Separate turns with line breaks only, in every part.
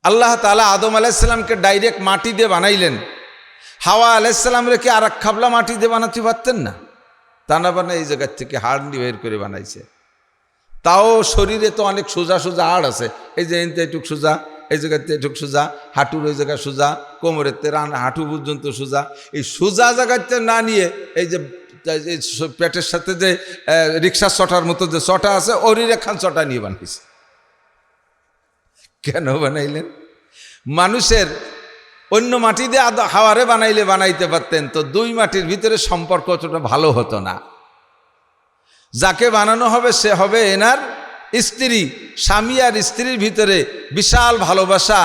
আল্লাহ তাআলা আদম আলাইহিস সালামকে ডাইরেক্ট মাটি দিয়ে বানাইলেন, হাওয়া আলাইহিস সালাম রেখে আর এক খাবলা মাটি দিয়ে বানাতে পারতেন না? তা না বানায় এই জায়গার থেকে হাড় বের করে বানাইছে। তাও শরীরে তো অনেক সোজা সোজা হাড় আছে, এই যে এনতে এটুক সোজা, এই জায়গাতে এটুক সোজা, হাঁটুর ওই জায়গা সোজা, কোমরের রান হাঁটু পর্যন্ত সোজা। এই সোজা জায়গাতে না নিয়ে এই যে পেটের সাথে যে রিক্সার চটার মতো যে চটা আছে ওরই একখান চটা নিয়ে বানাইছে। কেন বানাইলেন? মানুষের অন্য মাটি দিয়ে হাওয়ারে বানাইলে বানাইতে পারতেন, তো দুই মাটির ভিতরে সম্পর্ক অতটা ভালো হতো না। যাকে বানানো হবে সে হবে এনার স্ত্রী। স্বামী আর স্ত্রীর ভিতরে বিশাল ভালোবাসা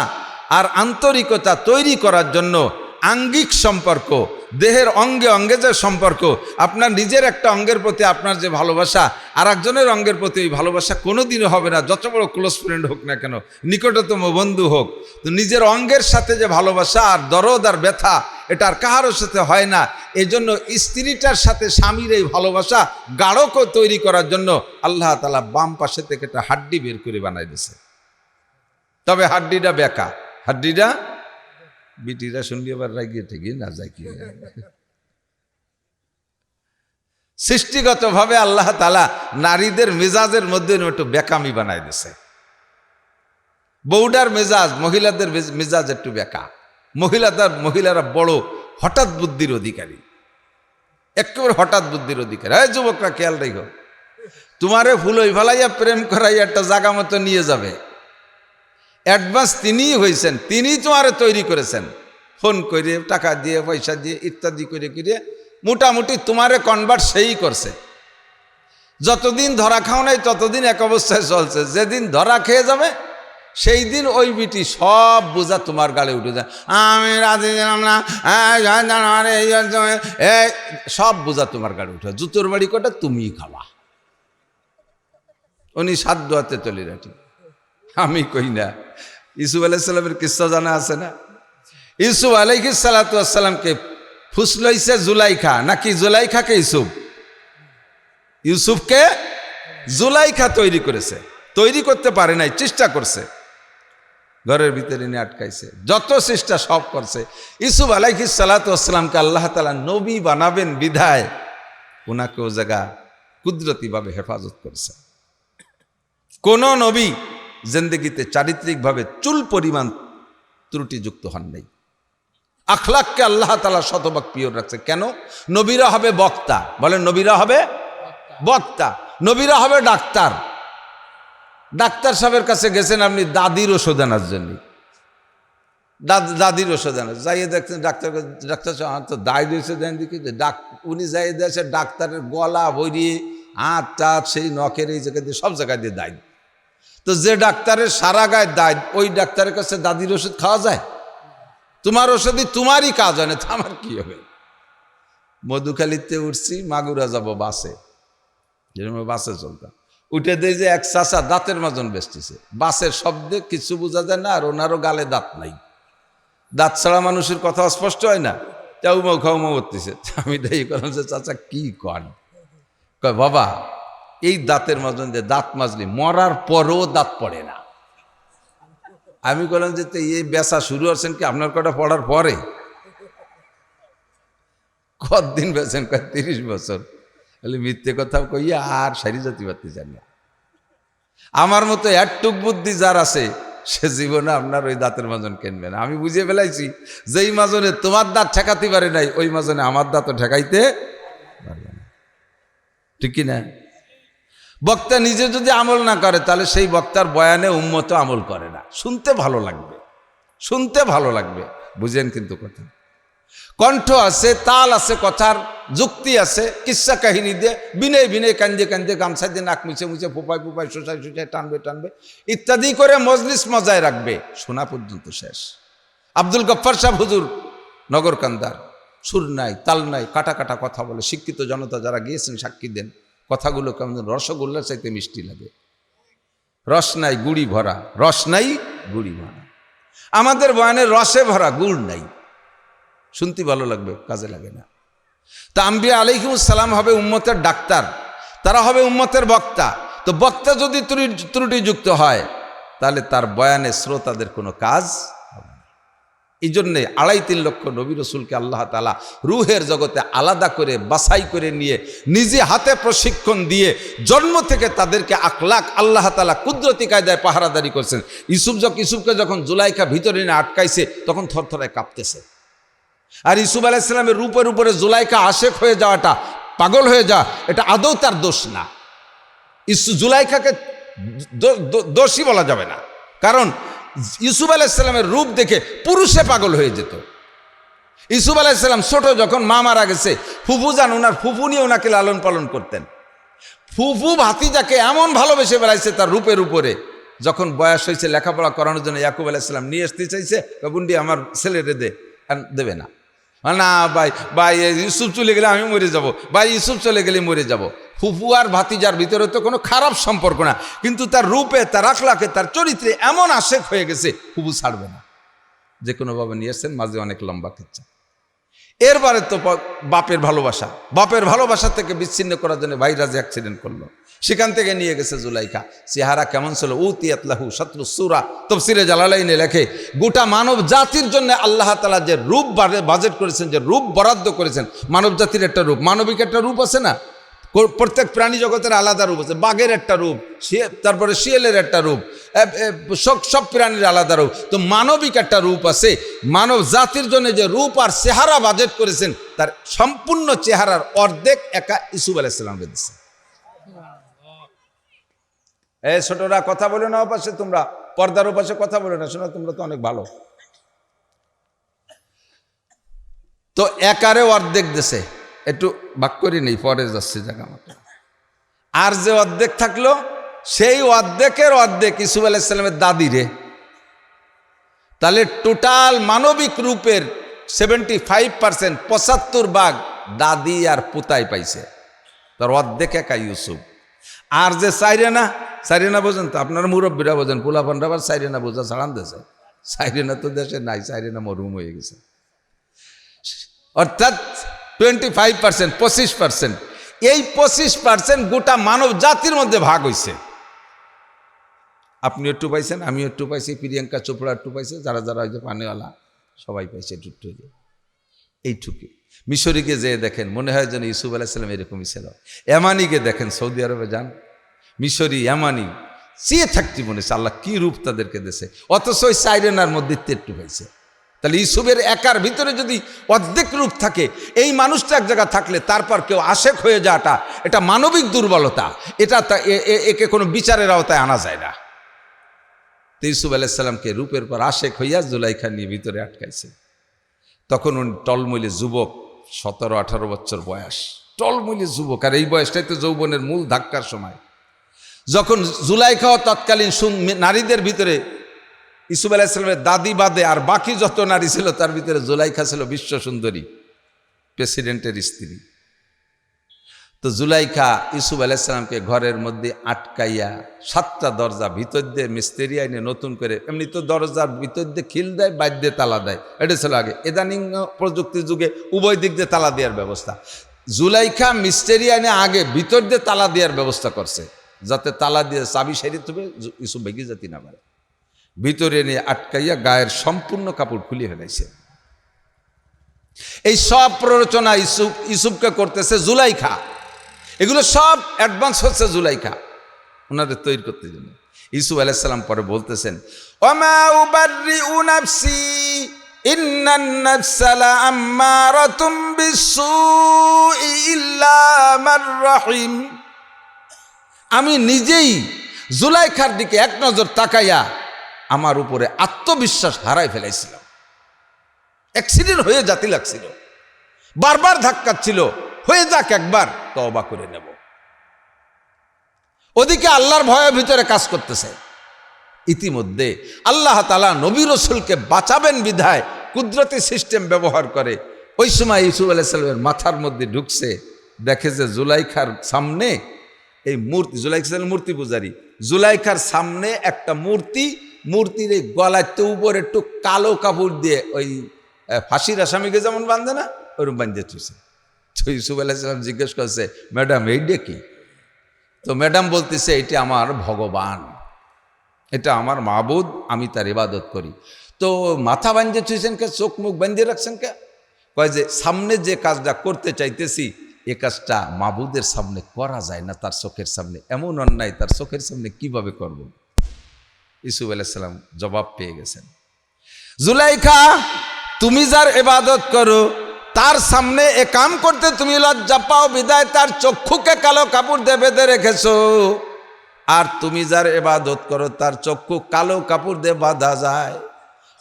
আর আন্তরিকতা তৈরি করার জন্য আঙ্গিক সম্পর্ক, দেহের অঙ্গে অঙ্গে যে সম্পর্ক, আপনার নিজের একটা অঙ্গের প্রতি আপনার যে ভালোবাসা আর একজনের অঙ্গের প্রতি ওই ভালোবাসা কোনোদিনও হবে না, যত বড় ক্লোজ ফ্রেন্ড হোক না কেন, নিকটতম বন্ধু হোক। তো নিজের অঙ্গের সাথে যে ভালোবাসা আর দরদ আর ব্যথা, এটা আর কাহারও সাথে হয় না। এই জন্য স্ত্রীটার সাথে স্বামীর এই ভালোবাসা গাঢ় তৈরি করার জন্য আল্লাহ তাআলা বাম পাশে থেকে একটা হাড্ডি বের করে বানাই দিয়েছে। তবে হাড্ডিটা বেকা, হাড্ডিটা বিটিরা শুনলি আবার রাগিয়ে থেকে না যায় কি। সৃষ্টিগতভাবে আল্লাহ তাআলা নারীদের মেজাজের মধ্যে একটু বেকামি বানাই দিয়েছে। বউডার মেজাজ, মহিলাদের মেজাজ একটু বেকা। মহিলারা বড় হঠাৎ বুদ্ধির অধিকারী, একেবারে হঠাৎ বুদ্ধির অধিকারী। হ্যাঁ যুবকরা খেয়াল রেখো, তোমারে ফুলই ফেলাইয়া প্রেম করাইয়া একটা জায়গা মতো নিয়ে যাবে। অ্যাডভান্স তিনিই হয়েছেন, তিনিই তোমারে তৈরি করেছেন, ফোন করে টাকা দিয়ে পয়সা দিয়ে ইত্যাদি করে মোটামুটি তোমারে কনভার্ট সেই করছে। যতদিন ধরা খাও নাই ততদিন এক অবস্থায় চলছে, যেদিন ধরা খেয়ে যাবে সেই দিন ওই বিটি সব বোঝা তোমার গালে উঠে যায়। আমি রাজি দিলাম না, সব বোঝা তোমার গালে উঠে, জুতোর বাড়ি কটা তুমিই খাওয়া। উনি সাধ্য হাতে চলে রাখি, আমি কই না। ইউসুফ আলাইহিস সালামের কিস্সা জানা আছে না? ইউসুফ আলাইহিস সালাতু ওয়াস সালামকে ফুসলাইছে জুলাইখা, নাকি জুলাইখাকে ইউসুফ? ইউসুফকে জুলাইখা তৈরি করেছে, তৈরি করতে পারে নাই, চেষ্টা করছে, ঘরের ভিতরে নিয়ে আটকাইছে, যত চেষ্টা সব করছে। ইউসুফ আলাইহিস সালাতু ওয়াস সালামকে আল্লাহ তাআলা নবী বানাবেন বিধায় ওনাকে ও জায়গা কুদরতিভাবে হেফাজত করেছে। কোন নবী জিন্দেগিতে চারিত্রিকভাবে চুল পরিমাণ ত্রুটিযুক্ত হন নাই। আখলাককে আল্লাহ তাআলা শতভাগ পিওর রাখছে। কেন? নবীরা হবে বক্তা, বলেন নবীরা হবে বক্তা, নবীরা হবে ডাক্তার। ডাক্তার সাহেবের কাছে গেছেন আপনি দাদির ওষুধ আনার জন্য, দাদির ওষুধ আনার যাইয়ে দেখছেন ডাক্তার তো দায় দিয়েছে দেন দেখি, উনি যাইয়ে দিয়েছে ডাক্তারের গলা ভরিয়ে হাত টাত সেই নখের এই জায়গা দিয়ে সব জায়গায় দিয়ে দায়। তো যে ডাক্তারের সারা গায়ে দায়, ওই ডাক্তারের কাছে দাদির ওষুধ খাওয়া যায়? তোমার ওষুধই তোমারই কাজ হয় না, আমার কি হবে? মধুখালীতে উঠছি, মাগুরা যাব বাসে, যেরকম বাসে চলতাম, উঠে দেয় যে এক চাচা দাঁতের মাজন বেচতেছে। বাসের শব্দে কিছু বোঝা যায় না, আর ওনারও গালে দাঁত নাই, দাঁত ছাড়া মানুষের কথা স্পষ্ট হয় না, চাউমাউ খাউমাউ করতেছে। আমি দেই করলাম যে চাচা কি কন? কয় বাবা এই দাঁতের মাজন দিয়ে দাঁত মাজলি মরার পরও দাঁত পড়ে না। আমি বললাম যে এই বেচা শুরু হচ্ছেন কি আপনার কটা পড়ার পরে? কতদিন বেছেন? 30 বছর। বলে মিথ্যে কথা কইয়া আর সারি জাতি পারতে চান না। আমার মতো একটুক বুদ্ধি যার আছে সে জীবনে আপনার ওই দাঁতের মাজন কিনবে না। আমি বুঝিয়ে ফেলাইছি যেই মাজনে তোমার দাঁত ঠেকাতে পারে নাই, ওই মাজনে আমার দাঁতও ঠেকাইতে পারবে না। ঠিক কি না? বক্তা নিজে যদি আমল না করে তাহলে সেই বক্তার বয়ানে উম্মত আমল করে না। শুনতে ভালো লাগবে, শুনতে ভালো লাগবে, বুঝেন কিন্তু কথা। কণ্ঠ আছে, তাল আছে, কথার যুক্তি আছে, কিস্সা কাহিনী দিয়ে বিনয় বিনয় কান্দে কান্দে গামছা দিয়ে নাক মুছে মুছে ফোপায় ফোপায় শোষায় শোষায় টানবে টানবে ইত্যাদি করে মজলিস মজায় রাখবে, শোনা পর্যন্ত শেষ। আব্দুল গফফার সাহেব হুজুর নগর কান্দার, সুর নাই তাল নাই, কাটা কাটা কথা বলে। শিক্ষিত জনতা যারা গিয়েছেন সাক্ষী দেন, কথাগুলো কেমন রসগোল্লার চাইতে মিষ্টি লাগে। রস নাই গুড়ি ভরা, রস নাই গুড়ি ভরা। আমাদের বয়ানে রসে ভরা, গুড় নাই, শুনতে ভালো লাগবে, কাজে লাগে না। তা আম্বিয়া আলাইহিমুস সালাম হবে উম্মতের ডাক্তার, তারা হবে উম্মতের বক্তা। তো বক্তা যদি ত্রুটিযুক্ত হয় তাহলে তার বয়ানে শ্রোতাদের কোনো কাজ হবে না। এই জন্যে 2.5-3 লক্ষ নবী রসুলকে আল্লাহ তাআলা রুহের জগতে আলাদা করে বাছাই করে নিয়ে নিজে হাতে প্রশিক্ষণ দিয়ে জন্ম থেকে তাদেরকে আখলাক আল্লাহ তাআলা কুদরতি কায়দায় পাহারাদারি করছেন। ইউসুফকে যখন জুলাইখা ভিতরে নিয়ে আটকাইছে তখন থরথরায় কাঁপতেছে। আর ইউসুফ আলাইহিস সালামের রূপের উপরে জুলাইখা আশেক হয়ে যাওয়াটা, পাগল হয়ে যাওয়া, এটা আদৌ তার দোষ না। জুলাইখাকে দোষী বলা যাবে না, কারণ ইউসুফ আলাইহিস সালামের রূপ দেখে পুরুষে পাগল হয়ে যেত। ইউসুফ আলাইহিস সালাম ছোট যখন মা মারা গেছে, ফুফু যান ওনার ফুফু নিয়ে ওনাকে লালন পালন করতেন। ফুফু ভাতিজাকে এমন ভালোবেসে বেড়াইছে তার রূপের উপরে। যখন বয়স হয়েছে লেখাপড়া করানোর জন্য ইয়াকুব আলাইহিস সালাম নিয়ে আসতে চাইছে, বুন্ডি আমার ছেলেরে দেবে না। না ভাই ইউসুফ চলে গেলে আমি মরে যাব, ভাই ইউসুফ চলে গেলে মরে যাব। ফুফু আর ভাতিজার ভিতরে তো কোনো খারাপ সম্পর্ক না, কিন্তু তার রূপে, তার আখলাকে, তার চরিত্রে এমন আশেক হয়ে গেছে ফুফু ছাড়বে না। যে কোনোভাবে নিয়ে এসছেন, মাঝে অনেক লম্বা কিচ্ছা। এরবারে তো বাপের ভালোবাসা থেকে বিচ্ছিন্ন করার জন্য ভাইরাজ অ্যাক্সিডেন্ট করলো, সেখান থেকে নিয়ে গেছে জুলাইখা। চেহারা কেমন ছিল, উতিয়াতলাহু শাতরু সূরা, তাফসীরে জালালাইনে লেখে গোটা মানব জাতির জন্য আল্লাহ তাআলা যে রূপ বাজেট করেছেন, যে রূপ বরাদ্দ করেছেন, মানব জাতির একটা রূপ, মানবিক একটা রূপ আছে না, প্রত্যেক প্রাণী জগতের আলাদা রূপ আছে। বাঘের একটা রূপ, তারপরে শিয়ালের একটা রূপ, সব প্রাণীর আলাদা রূপ। তো মানবিক একটা রূপ আছে। মানব জাতির জন্য যে রূপ আর চেহারা বাজেট করেছেন, তার সম্পূর্ণ চেহারার অর্ধেক একা ইউসুফ আলাইহিস সালাম দিয়েছে। ছোটরা কথা বলে না ওপাশে, তোমরা পর্দার ওপাশে কথা বলে না, শোনো তোমরা তো অনেক ভালো। তো একারে অর্ধেক দেশে, একটু ভাগ করে নেই, পরে যাচ্ছে জায়গা মতো। আর যে অর্ধেক থাকলো, সেই অর্ধেকের অর্ধেক ইউসুফ আলাইহিস সালামের দাদি রে। তাহলে টোটাল মানবিক রূপের 75%, 75% দাদি আর পুতাই পাইছে, তার অর্ধেক একা ইউসুফ। আর যে সাইরেনা বোঝেন তো, আপনারা মুরব্বীরা বোঝেন, পোলাপানরা আবার সাইরেনা বোঝা ছাড়ান দেশে। সাইরেনা তো দেশে নাই, সাইরেনা মরহুম হয়ে গেছে। অর্থাৎ 25%, 25%, এই 25% গোটা মানব জাতির মধ্যে ভাগ হয়েছে। আপনি একটু পাইছেন, আমি একটু পাইছি, প্রিয়াঙ্কা চোপড়া একটু পাইছে, যারা ওই যে পানিওয়ালা সবাই পাইছে একটু। এইটুকু। মিশরীকে যেয়ে দেখেন, মনে হয় যেন ইউসুফ আলাইহিস সালাম এরকমই ছিল। ইয়ামানিকে দেখেন, সৌদি আরবে যান, মিশরী ইয়ামানি চেয়ে থাকতে মনে হচ্ছে আল্লাহ কি রূপ তাদেরকে দেশে, অথচ ওই সাইরেনার মধ্যে একটু পাইছে। তাহলে ইউসুফের একার ভিতরে যদি অর্ধেক রূপ থাকে, এই মানুষটা এক জায়গা থাকলে তারপর কেউ আশেক হয়ে যাওয়াটা, এটা মানবিক দুর্বলতা, এটা একে কোনো বিচারের আওতায় আনা যায় না। ইউসুফ আলাইহিস সালামকে রূপের পর আশেক হইয়া জুলাইখা নিয়ে ভিতরে আটকাইছে। তখন উনি টলমইলে যুবক, 17-18 বছর বয়স, টলমইলে যুবক। আর এই বয়সটাই তো যৌবনের মূল ধাক্কার সময়। যখন জুলাইখাও তৎকালীন নারীদের ভিতরে ইউসুফ আলাইহিস সালামের দাদি বাদে আর বাকি যত নারী ছিল, তার ভিতরে জুলাইখা ছিল বিশ্ব সুন্দরী, প্রেসিডেন্টের স্ত্রী। তো জুলাইখা ইউসুফ আলাইহিস সালামকে ঘরের মধ্যে আটকাইয়া 7টা দরজা ভিতর দিয়ে মিস্ত্রি আইনে নতুন করে, এমনি তো দরজার ভিতর দিয়ে খিল দেয়, বাইর দিয়ে তালা দেয়, এটা ছিল আগে। ইদানিং প্রযুক্তির যুগে উভয় দিক দিয়ে তালা দেওয়ার ব্যবস্থা। জুলাইখা মিস্ত্রি আইনে আগে ভিতর দিয়ে তালা দেওয়ার ব্যবস্থা করছে, যাতে তালা দিয়ে চাবি সেরে তবে ইউসুফ ভেগে যেতে না পারে। ভিতরে নিয়ে আটকাইয়া গায়ের সম্পূর্ণ কাপড় খুলে ফেলাইছে। এই সব প্ররোচনা ইউসুফকে করতেছে জুলাইখা। এগুলো সব অ্যাডভান্স হচ্ছে জুলাইখা ওনাদের তৈরি করতে জন্য। ইউসুফ আলাইহিস সালাম পরে বলতেছেন, ওমা উবাররিউ নাফসি ইন্নান নাফসা লাআম্মারাতুম বিসসুই ইল্লা মার রাহিম। আমি নিজেই জুলাইখার দিকে এক নজর তাকাইয়া আমার উপরে আত্মবিশ্বাস হারাই ফেলাইছিলাম। অ্যাক্সিডেন্ট হয়ে জাতি লাগছিল, বারবার ধাক্কাচ্ছিল, হয়ে যাক একবার, তওবা করে নেব। ওদিকে আল্লাহর ভয়ের ভিতরে কাজ করতেছে। ইতিমধ্যে আল্লাহ তাআলা নবী রাসূলকে বাঁচাবেন বিধায় কুদরতি সিস্টেম ব্যবহার করে ওই সময় ইউসুফ আলাইহিস সালামের মাথার মধ্যে ঢুকছে। দেখে যে জুলাইখার সামনে এই মূর্তি, জুলাইখা ছিলেন মূর্তি পূজারী, জুলাইখার সামনে একটা মূর্তির এই গলায় তো উপরে একটু কালো কাপড় দিয়ে, ওই ফাঁসির আসামিকে যেমন বাঁধে না, ওরকম বাঁধতে থুইছে। তো ইউসুফ আলাইহিস সালাম জিজ্ঞেস করছে, ম্যাডাম এইটা কি? তো ম্যাডাম বলতেছে, এটি আমার ভগবান। এটা আমার মাবুদ, আমি তার ইবাদত করি। তো মাথা বাঁধে চুইছেন কে, চোখ মুখ বাঁধে রাখছেন কে? কয় যে সামনে যে কাজটা করতে চাইতেছি এ কাজটা মাবুদের সামনে করা যায় না, তার চোখের সামনে। এমন অন্যায় তার চোখের সামনে কিভাবে করব? ইউসুফ আলাইহিস সালাম জবাব পেয়ে গেছেন। জুলাইখা, তুমি যার ইবাদত করো তার সামনে এ কাম করতে তুমি লজ্জা পাও বিদায় তার চক্ষুকে কালো কাপড় দিয়ে বেঁধে রেখেছো। আর তুমি যার ইবাদত করো তার চক্ষু কালো কাপড় দিয়ে বাঁধা যায়।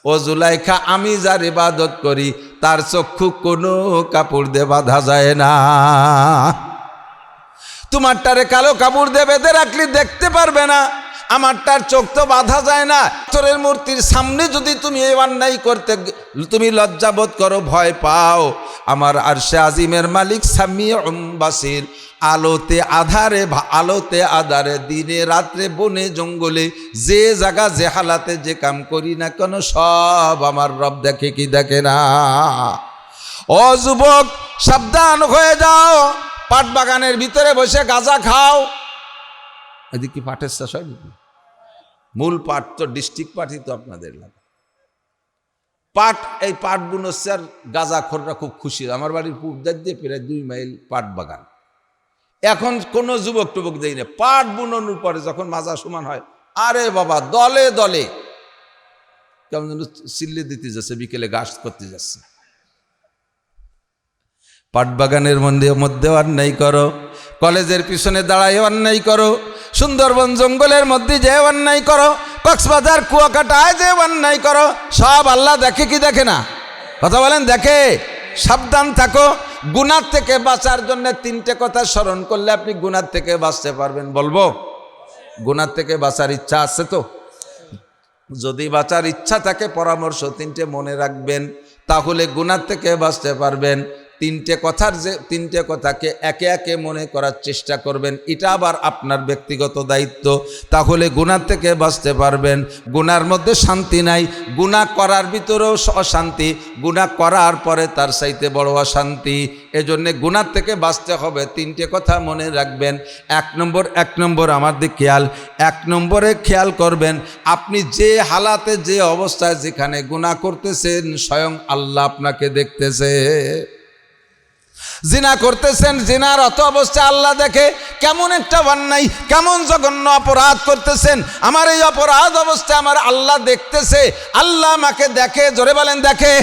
ও জুলাইখা, আমি যার ইবাদত করি তার চক্ষু কোনো কাপড় দিয়ে বাঁধা যায় না। তোমারটারে কালো কাপড় দিয়ে বেঁধে রাখলে দেখতে পারবে না, আমারটার চোখ তো বাঁধা যায় না। পাথরের মূর্তির সামনে যদি তুমি এই অন্যায় করতে তুমি লজ্জাবোধ করো, ভয় পাও, আমার আরশে আজিমের মালিক সামিউম বাসির, আলোতে আধারে দিনে রাত্রে বনে জঙ্গলে যে জায়গা যে হালাতে যে কাম করি না কেন সব আমার রব দেখে কি দেখে না? ও যুবক, সাবধান হয়ে যাও, পাট বাগানের ভিতরে বসে গাঁজা খাও। এদিকে পাটের চাষ হয় নাকি? মূল পাট তো ডিস্ট্রিক্ট পাটই তো আপনাদের লাগে। পাট, এই পাট বুনচ্ছে আর গাঁজা খোররা খুব খুশি। আমার বাড়ির পূর্ব দিয়ে প্রায় 2 মাইল পাট বাগান। এখন কোনো যুবক টুবক দেই না, পাট বুননোর পরে যখন মাজা সমান হয়, আরে বাবা দলে দলে কেমন যেন চিল্লে দিতে যাচ্ছে, বিকেলে ঘাস করতে যাচ্ছে। পাট বাগানের মধ্যে অন্যায় করো, কলেজের পিছনে দাঁড়ায় অন্যায় করো, সুন্দরবন জঙ্গলের মধ্যে যে অন্যায় করো, কক্সবাজার কুয়াকাটায় যে অন্যায় করো, সব আল্লাহ দেখে কি দেখে না? কথা বলেন, দেখে। সাবধান থাকো। গুনাহ থেকে বাঁচার জন্য 3টে কথা স্মরণ করলে আপনি গুনাহ থেকে বাঁচতে পারবেন। বলবো? গুনাহ থেকে বাঁচার ইচ্ছা আছে তো? যদি বাঁচার ইচ্ছা থাকে পরামর্শ 3টে মনে রাখবেন, তাহলে গুনাহ থেকে বাঁচতে পারবেন। 3টে কথাকে একে একে মনে করার চেষ্টা করবেন, এটা আবার আপনার ব্যক্তিগত দায়িত্ব। তাহলে গুনাহ থেকে বাঁচতে পারবেন। গুনার মধ্যে শান্তি নাই, গুনাহ করার ভিতরেও অশান্তি, গুনাহ করার পরে তার চাইতে বড় অশান্তি। এজন্য গুনাহ থেকে বাঁচতে হবে। 3টে কথা মনে রাখবেন। 1 নম্বর আমার দিকে খেয়াল। 1 নম্বরে খেয়াল করবেন, আপনি যে হালাতে যে অবস্থায় যেখানে গুনাহ করতেছেন স্বয়ং আল্লাহ আপনাকে দেখতেছে। জিনা করতেছেন, জিনার অত অবস্থা আল্লাহ দেখে। কেমন একটা অন্যায়, কেমন জঘন্য অপরাধ করতেছেন, আমার এই অপরাধ অবস্থা আমার আল্লাহ দেখতেছে। আল্লাহ আমাকে দেখে, জোরে বলেন দেখে।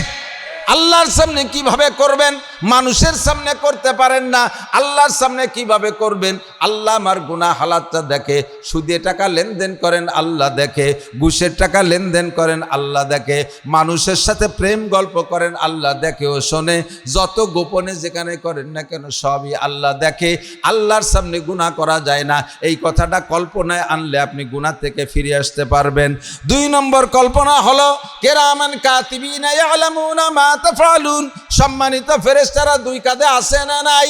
আল্লাহর সামনে কিভাবে করবেন? মানুষের সামনে করতে পারেন না, আল্লাহর সামনে কিভাবে করবেন? আল্লাহ আমার গুনাহ হালাতটা দেখে। সুদে টাকা লেনদেন করেন, আল্লাহ দেখে। ঘুষের টাকা লেনদেন করেন, আল্লাহ দেখে। মানুষের সাথে প্রেম গল্প করেন, আল্লাহ দেখে ও শোনে। যত গোপনে যেখানে করেন না কেন সবই আল্লাহ দেখে। আল্লাহর সামনে গুনাহ করা যায় না, এই কথাটা কল্পনায় আনলে আপনি গুনাহ থেকে ফিরে আসতে পারবেন। 2 নম্বর কল্পনা হলো কিরামান কাতিবিনা ইয়ালামুনা মা তাফআলুন। সম্মানিত ফেরেশতারা 2 কাঁধে আছে না নাই?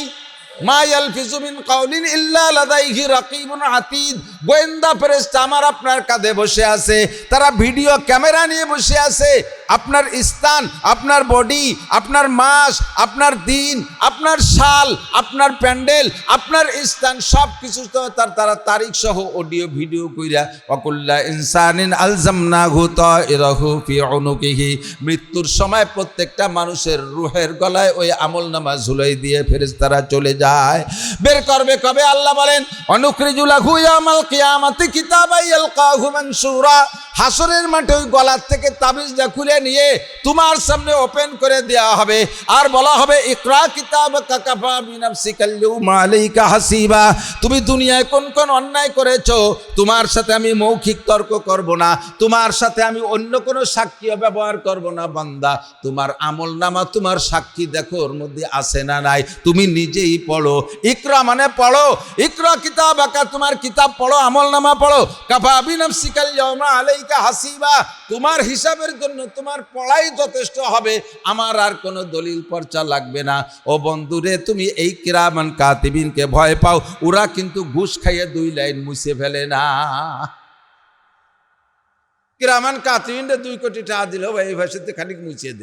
মা ইয়ালফিজু মিন কাউলিন ইল্লা লাদাইহি রাকিবুন আতীদ। গোয়েন্দা ফেরেশতা আমার আপনার কাঁধে বসে আছে, তারা ভিডিও ক্যামেরা নিয়ে বসে আছে। আপনার স্থান, আপনার বডি, আপনার মাস, আপনার দিন, আপনার সাল, আপনার প্যান্ডেল, আপনার স্থান সব কিছু তারা তারিখ সহ অডিও ভিডিও কইরা ওয়াকুল্লা ইনসানিন আলজামনাহু তাইরাহু ফি উনুকিহি। মৃত্যুর সময় প্রত্যেকটা মানুষের রূহের গলায় ওই আমলনামা ঝুলাই দিয়ে ফেরেশতারা চলে যায়। বের করবে কবে? আল্লাহ বলেন অনুখরিজু লাহু ইয়াউমাল কিয়ামাতি কিতাবান ইয়ালকাহু মানসুরা। হাসরের মাঠে ওই গলার থেকে তাবিজটা খুলে নিয়ে তোমার সামনে ওপেন করে দেওয়া হবে, আর বলা হবে ইকরা কিতাবাকা কাফা বিনাফসিকাল ইয়াউমা আলাইকা হাসিবা। তুমি দুনিয়ায় কোন কোন অন্যায় করেছো, তোমার সাথে আমি মৌখিক তর্ক করব না, তোমার সাথে আমি অন্য কোনো সাক্ষী ব্যবহার করব না। বান্দা, তোমার আমলনামা, তোমার সাক্ষী দেখো ওর মধ্যে আছে না নাই, তুমি নিজেই পড়ো। ইকরা মানে পড়ো, ইকরা কিতাবাকা, তোমার কিতাব পড়ো, আমলনামা পড়ো। কাফা বিনাফসিকাল ইয়াউমা আলাইকা হাসিবা, তোমার হিসাবের জন্য তোমার পড়াই যথেষ্ট হবে, আমার আর কোনো দলিল পর্চা লাগবে না। ও বন্ধুরে, তুমি এই কিরামান কাতিবিনকে ভয় পাও, ওরা কিন্তু ঘুষ খাইয়ে 2 লাইন মুছে ফেলে না। কিরামান কাতিবিনরে 2 কোটি টাকা দিল, ভাই এই ভাষাতে খানিক মুছিয়ে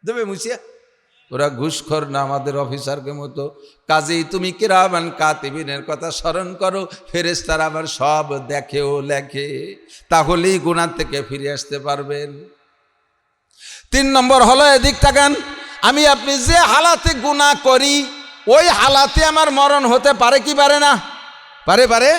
দেবে মুছিয়ে। ওরা ঘুষখোর না আমাদের অফিসারকে মতো। কাজেই তুমি কিরামান কাতিবিনের কথা স্মরণ করো, ফেরেশতারা আবার সব দেখে ও লেখে, তাহলেই গুনাহ থেকে ফিরে আসতে পারবেন। 3 নম্বর হলো, এদিক তাকান, আমি আপনি যে হালাতে গুনাহ করি ওই হালাতে আমার মরণ হতে পারে কি পারে না? পারে।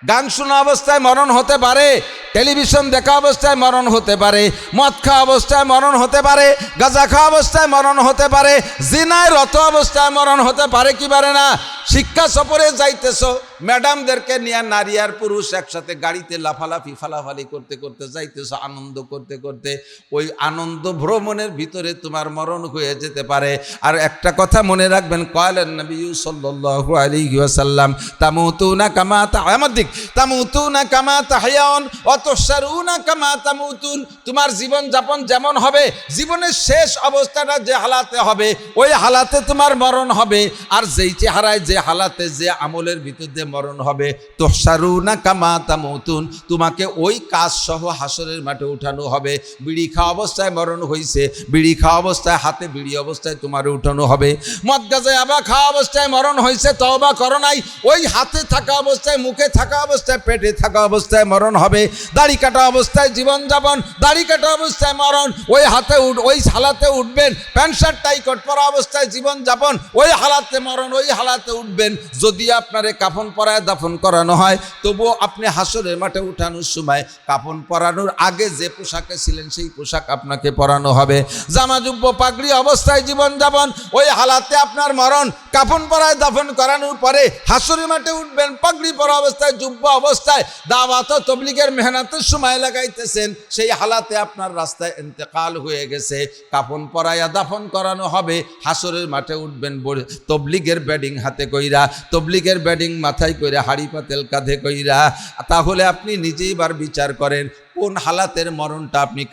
গান শোনা অবস্থায় মরণ হতে পারে, টেলিভিশন দেখা অবস্থায় মরণ হতে পারে, মদ খাওয়া অবস্থায় মরণ হতে পারে, গাঁজা খাওয়া অবস্থায় মরণ হতে পারে, জিনায় রত অবস্থায় মরণ হতে পারে কি পারে না? শিক্ষা সফরে যাইতেছো, ম্যাডামদেরকে নিয়ে নারী আর পুরুষ একসাথে গাড়িতে লাফালাফি ফালাফালি করতে করতে যাইতেছো, আনন্দ করতে করতে ওই আনন্দ ভ্রমণের ভিতরে তোমার মরণ হয়ে যেতে পারে। আর একটা কথা মনে রাখবেন, কয়লেন নবী সাল্লাল্লাহু আলাইহি ওয়াসাল্লাম, তামুতুনা কামা তাহামাদিক তামুতুনা কামা তাহয়াউন ওয়া তুহশারুনা কামা তামুতুন। তোমার জীবন যাপন যেমন হবে, জীবনের শেষ অবস্থাটা যে হালাতে হবে ওই হালাতে তোমার মরণ হবে। আর যেই চেহারায় যে হালাতে যে আমলের ভিতর দিয়ে মরণ হবে, তুহশারুনা কামা তামুতুন, তোমাকে ওই কাজ সহ হাসরের মাঠে উঠানো হবে। বিড়ি খাওয়া অবস্থায় মরণ হয়েছে, বিড়ি খাওয়া অবস্থায় হাতে বিড়ি অবস্থায় তোমার উঠানো হবে। মদ গাঁজা আবা খাওয়া অবস্থায় মরণ হয়েছে, তওবা করো নাই, ওই হাতে থাকা অবস্থায়, মুখে থাকা অবস্থায়, পেটে থাকা অবস্থায় মরণ হবে। দাড়ি কাটা অবস্থায় জীবন যাপন, দাড়ি কাটা অবস্থায় মরণ, ওই হালাতে উঠবেন। প্যান্ট শার্ট টাই কোট পরা অবস্থায় জীবন যাপন, ওই হালাতে মরণ, ওই হালাতে উঠবেন। যদি আপনারে কাফন পরায় দাফন করানো হয়, তবুও আপনি হাসরের মাঠে উঠানোর সময় কাফন পরানোর আগে যে পোশাকে ছিলেন সেই পোশাক আপনাকে পরানো হবে। জামা জুব্ব পাগড়ি অবস্থায় জীবন যাপন, ওই হালাতে আপনার মরণ। কাফন পরায় দাফন করানোর পরে হাসরের মাঠে উঠবেন পাগড়ি পরা অবস্থায়, জুব্ব অবস্থায়, দাওয়াত ও তবলিগের মেহনতের সময় লাগাইতেছেন, সেই হালাতে আপনার রাস্তায় ইন্তেকাল হয়ে গেছে। কাফন পরায়া দাফন করানো হবে, হাসরের মাঠে উঠবেন তবলিগের ব্যাডিং হাতে কইরা, তবলিগের ব্যাডিং মাথায় কইরা, হাড়ি পাতেল কাঁধে কইরা। তাহলে আপনি নিজেই বার বিচার করেন কোন হালাতের মরণটা আপনি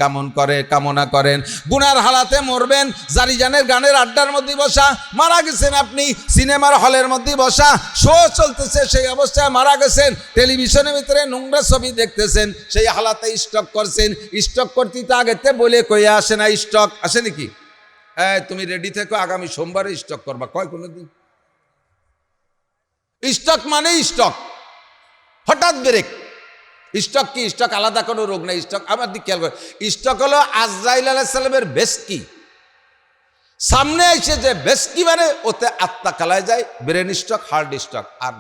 কামনা করেন। গুনার হালাতে মরবেন, জারিজানের গানের আড্ডার মধ্যে বসা মারা গেছেন, আপনি সিনেমার হলের মধ্যে বসা, শো চলতেছে সেই অবস্থায় মারা গেছেন, টেলিভিশনের ভিতরে নোংরা ছবি দেখতেছেন, সেই হালাতে স্টক করছেন। স্টক করতে তো আগেতে বলে কইয়া আসে না, স্টক আসে নাকি? হ্যাঁ, তুমি রেডি থেকো, আগামী সোমবারে স্টক করবা, কয় কোনোদিন? স্টক মানে স্টক, হঠাৎ ব্রেক। স্টক কি? স্টক আলাদা কোনো রোগ নাই। স্টক আমার দিক খেয়াল করে, স্টক হলো আজরাইল আলাইহিস সালামের বেশকি। সামনে এসে যে বেশকি মানে ওতে আত্মা কালায় যায়, ব্রেন স্টক, হার্ট স্টক। আর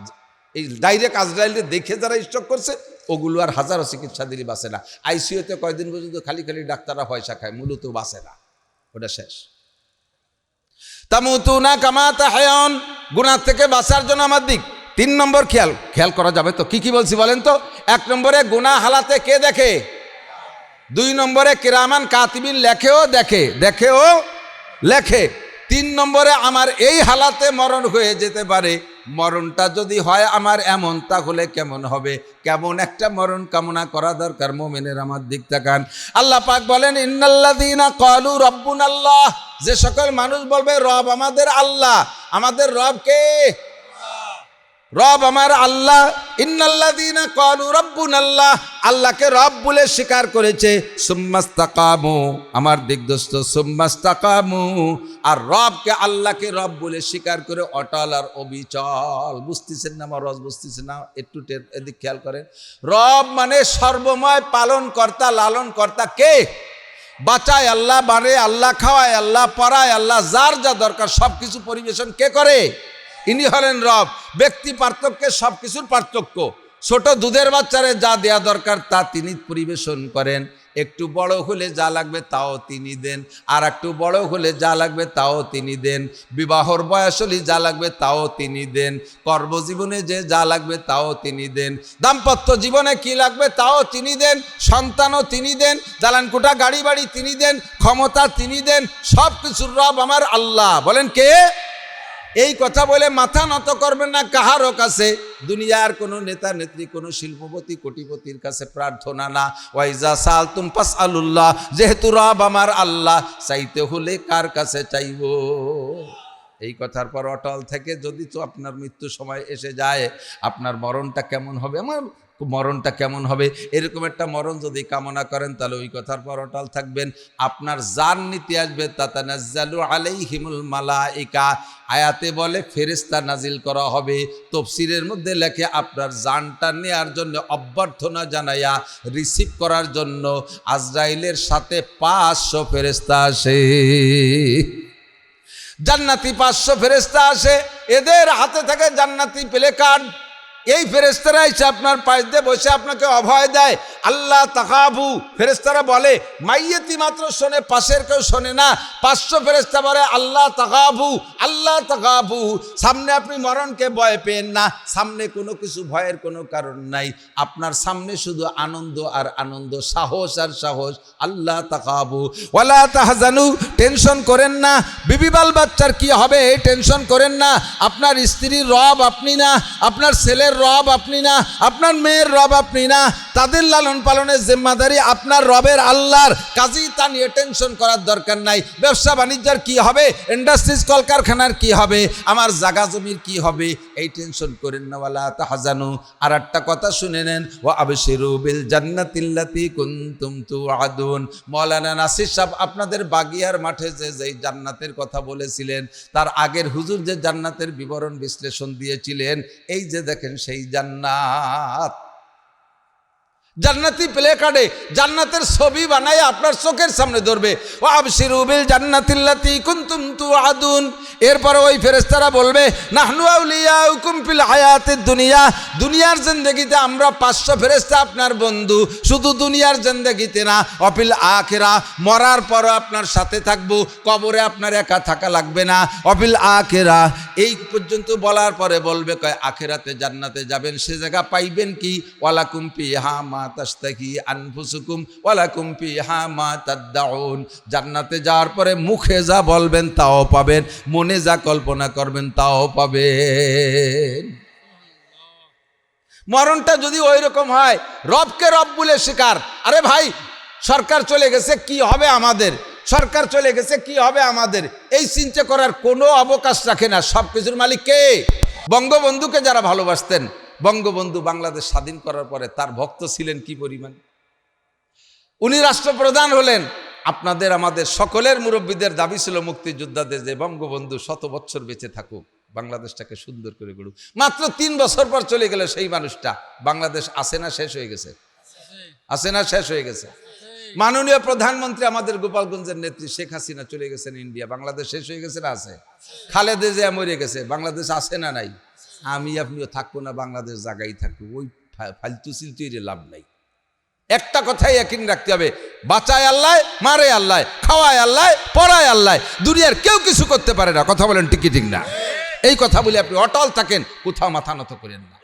এই ডাইরেক্ট আজরাইলকে দেখে যারা স্টক করছে ওগুলো আর হাজারো চিকিৎসা দিলে বাঁচে না। আইসিইউতে কয়দিন পর্যন্ত খালি ডাক্তাররা পয়সা খায়, মূলত বাঁচে না, ওটা শেষ। তামুতুনা কামা তাহয়াউন, গুনাহ থেকে বাঁচার জন্য আমার দিক 3 নম্বর খেয়াল করা যাবে তো কি বলছি বলেন তো? 1 নম্বরে গুনাহ হালাতে কে দেখে? 2 নম্বরে কিরামান কাতিবিন লেখেও লেখে। 3 নম্বরে আমার এই হালাতে মরণ হয়ে যেতে পারে। মরণটা যদি হয় আমার এমন, তাহলে কেমন হবে? কেমন একটা মরণ কামনা করা দরকার মুমিনের। আমার দিক তাকান, আল্লাহ পাক বলেন, ইন্নাল্লাযীনা ক্বালু রাব্বুনাল্লাহ, যে সকল মানুষ বলবে রব আমাদের আল্লাহ। আমাদের রব কে? রব আমার আল্লাহ। ইন্নাল্লাযীনা ক্বালু রাব্বুনাল্লাহ, আল্লাহকে রব বলে স্বীকার করেছে। সুম্মাস্তাকামু, আমার দিক দোস্ত, সুম্মাস্তাকামু, আর রবকে আল্লাহকে রব বলে স্বীকার করে অটল আর অবিচল। বুঝতেছেন না আমার রস? বুঝতেছেন না? একটু এদিক খেয়াল করেন। রব মানে সর্বময় পালন কর্তা, লালন কর্তা। কে? বাঁচায় আল্লাহ, বাড়ে আল্লাহ, খাওয়ায় আল্লাহ, পড়ায় আল্লাহ, যার যা দরকার সব কিছু পরিবেশন কে করে? ইনি হলেন রব। ব্যক্তি পার্থক্যে সব কিছুর পার্থক্য। ছোট দুধের বাচ্চারে যা দেয়া দরকার তা তিনি পরিবেশন করেন। একটু বড় হলে যা লাগবে তাও তিনি দেন, আর একটু বড় হলে যা লাগবে তাও তিনি দেন। বিবাহর বয়স হলে যা লাগবে তাও তিনি দেন। কর্মজীবনে যে যা লাগবে তাও তিনি দেন। দাম্পত্য জীবনে কি লাগবে তাও তিনি দেন। সন্তানও তিনি দেন। দালানকোঠা গাড়ি বাড়ি তিনি দেন। ক্ষমতা তিনি দেন। সব কিছুর রব আমার আল্লাহ। বলেন কে? এই কথা বলে মাথা নত করবেন না কাহারও কাছে। দুনিয়ার কোনো নেতা নেত্রী, কোনো শিল্পপতি কোটিপতির কাছে প্রার্থনা না। ওয়াইজা সালতুম ফাসআলুল্লাহ, যেহেতু রব আমার আল্লাহ, চাইতে হলে কার কাছে চাইব? এই কথার পর অটল থেকে যদি তো আপনার মৃত্যু সময় এসে যায়, আপনার মরণটা কেমন হবে? আমার মরণটা কেমন হবে, এরকম একটা মরণ যদি কামনা করেন তাহলে ওই কথার পর অটল থাকবেন। আপনার জান নিতে আসবে তাতানাজ্জালু আলাইহিমুল মালাইকা, আয়াতে বলে ফেরেশতা নাজিল করা হবে, তাফসীরের মধ্যে লেখে আপনার জানটা নেয়ার জন্য অভ্যর্থনা জানাইয়া রিসিভ করার জন্য আজরাইলের সাথে 500 ফেরেশতা আসে। জান্নাতি 500 ফেরেশতা আসে, এদের হাতে থাকে জান্নাতি প্লে কার্ড। এই ফেরেশতারা এসে আপনার পাশ দিয়ে বসে আপনাকে অভয় দেয়, আল্লাহ তাকাবু। ফেরেশতারা বলে, মাইয়েতি মাত্র শোনে, পাশের কেউ শোনে না। 500 ফেরেশতা বলে আল্লাহ তাকাবু, আল্লাহ তাকাবু। সামনে আপনি মরণকে ভয় পেন না, সামনে কোনো কিছু ভয়ের কোনো কারণ নাই, আপনার সামনে শুধু আনন্দ আর আনন্দ, সাহস আর সাহস। আল্লাহ তাকাবু ওয়ালা তাহজানু, টেনশন করেন না, বিবি বাল বাচ্চার কি হবে এই টেনশন করেন না। আপনার স্ত্রীর রব আপনি না, আপনার ছেলের রব আপনি না, আপনার মেয়ের রব আপনি না, তাদের লালন পালনের জিম্মাদারি আপনার রবের আল্লাহর, কাজেই তা নিয়ে টেনশন করার দরকার নাই। ব্যবসা বাণিজ্যের কি হবে, ইন্ডাস্ট্রিজ কলকারখানার কি হবে, আমার জায়গা জমির কি হবে, এই টেনশন করেন না। ওয়ালা তাহজানু। আর একটা কথা শুনে নেন, ওয়া আবশিরু বিল জান্নাতিল্লাতী কুনতুম তুআদুন। মাওলানা নাসির সাহেব আপনাদের বাগিয়ার মাঠে যে জান্নাতের কথা বলেছিলেন, তার আগের হুজুর যে জান্নাতের বিবরণ বিশ্লেষণ দিয়েছিলেন, এই যে দেখেন সেই জান্নাত, জান্নাতি প্লে কার্ডে জান্নাতের ছবি বানায় আপনার চোখের সামনে ধরবে। ওয়া আবশিরু বিল জান্নাতিল্লাতী কুনতুম তুআদুন। এরপর ওই ফেরেশতারা বলবে, নাহনু আউলিয়াউকুম ফিল হায়াতিদ দুনিয়া, দুনিয়ার জিন্দেগিতে আমরা 500 ফেরেশতা আপনার বন্ধু, শুধু দুনিয়ার জিন্দেগিতে না, অফিল আখিরা, মরার পরও আপনার সাথে থাকবো, কবরে আপনার একা থাকা লাগবে না, অফিল আখিরা। এই পর্যন্ত বলার পরে বলবে, কয় আখিরাতে জান্নাতে যাবেন, সে জায়গা পাইবেন কি, ওয়ালাকুম ফিহা মা তাশতাহি আনফুসুকুম ওয়ালাকুম ফিহা মা তাদউন। জান্নাতে যাওয়ার পরে মুখে যা বলবেন তাও পাবেন, মনে যা কল্পনা করবেন তাও পাবেন। মরণটা যদি ওই রকম হয়, রবকে রব বলে স্বীকার, আরে ভাই সরকার চলে গেছে কি হবে আমাদের, সরকার চলে গেছে কি হবে আমাদের, এই চিন্তা করার কোনো অবকাশ রাখে না। সব কিছুর মালিক কে? বঙ্গবন্ধুকে যারা ভালোবাসতেন, বঙ্গবন্ধু বাংলাদেশ স্বাধীন করার পরে তার ভক্ত ছিলেন কি পরিমাণ। উনি রাষ্ট্রপ্রধান হলেন, আপনাদের আমাদের সকলের মুরব্বীদের দাবি ছিল মুক্তিযোদ্ধাদের যে বঙ্গবন্ধু 100 বছর বেঁচে থাকুক, বাংলাদেশটাকে সুন্দর করে গড়ুক। মাত্র 3 বছর পর চলে গেল সেই মানুষটা। বাংলাদেশ আছে না শেষ হয়ে গেছে? আছে না শেষ হয়ে গেছে? মাননীয় প্রধানমন্ত্রী আমাদের গোপালগঞ্জের নেত্রী শেখ হাসিনা চলে গেছেন ইন্ডিয়া, বাংলাদেশ শেষ হয়ে গেছে না আছে? খালেদা জিয়া মরে গেছে, বাংলাদেশ আছে না নাই? আমি আপনিও থাকবো না, বাংলাদেশ জায়গায় থাকবো, ওই ফালতু চিলতুইরে লাভ নাই। একটা কথাই ইয়াকিন রাখতে হবে, বাঁচায় আল্লাহ, মারে আল্লাহ, খাওয়ায় আল্লাহ, পড়ায় আল্লাহ, দুনিয়ার কেউ কিছু করতে পারে না। কথা বলেন ঠিক কি ঠিক না? এই কথা বলে আপনি অটল থাকেন, কোথাও মাথা নত করেন না,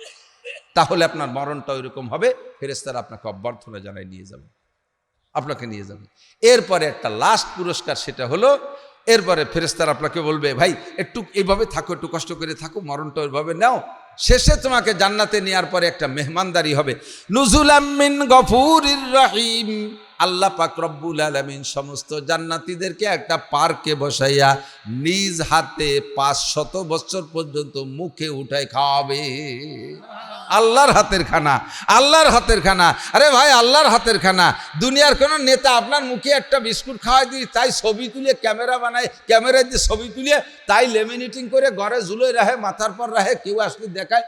তাহলে আপনার মরণটা ওইরকম হবে। ফেরেশতারা আপনাকে অভ্যর্থনা জানাই নিয়ে যাবে, আপনাকে নিয়ে যাবে। এরপরে একটা লাস্ট পুরস্কার, সেটা হলো এরপরে ফেরেশতারা আপনাকে বলবে, ভাই একটু এইভাবে থাকো, একটু কষ্ট করে থাকো, মরণটা ওইভাবে নাও। শেষে তোমাকে জান্নাতে নেওয়ার পরে একটা মেহমানদারি হবে, নুজুলাম মিন গফুরির রহিম। আল্লাহ পাক রব্বুল আলামিন সমস্ত জান্নাতীদেরকে একটা পার্কে বসাইয়া নিজ হাতে 500 বছর পর্যন্ত মুখে উঠায় খাওয়াবে। আল্লাহর হাতের খানা, আল্লাহর হাতের খানা। আরে ভাই আল্লাহর হাতের খানা, দুনিয়ার কোনো নেতা আপনার মুখে একটা বিস্কুট খাওয়াই দিই, তাই ছবি তুলে ক্যামেরা বানায়, ক্যামেরা দিয়ে ছবি তুলে তাই লেমিনেটিং করে ঘরে ঝুলোয় রাখে, মাথার পর রাখে, কেউ আসলে দেখায়,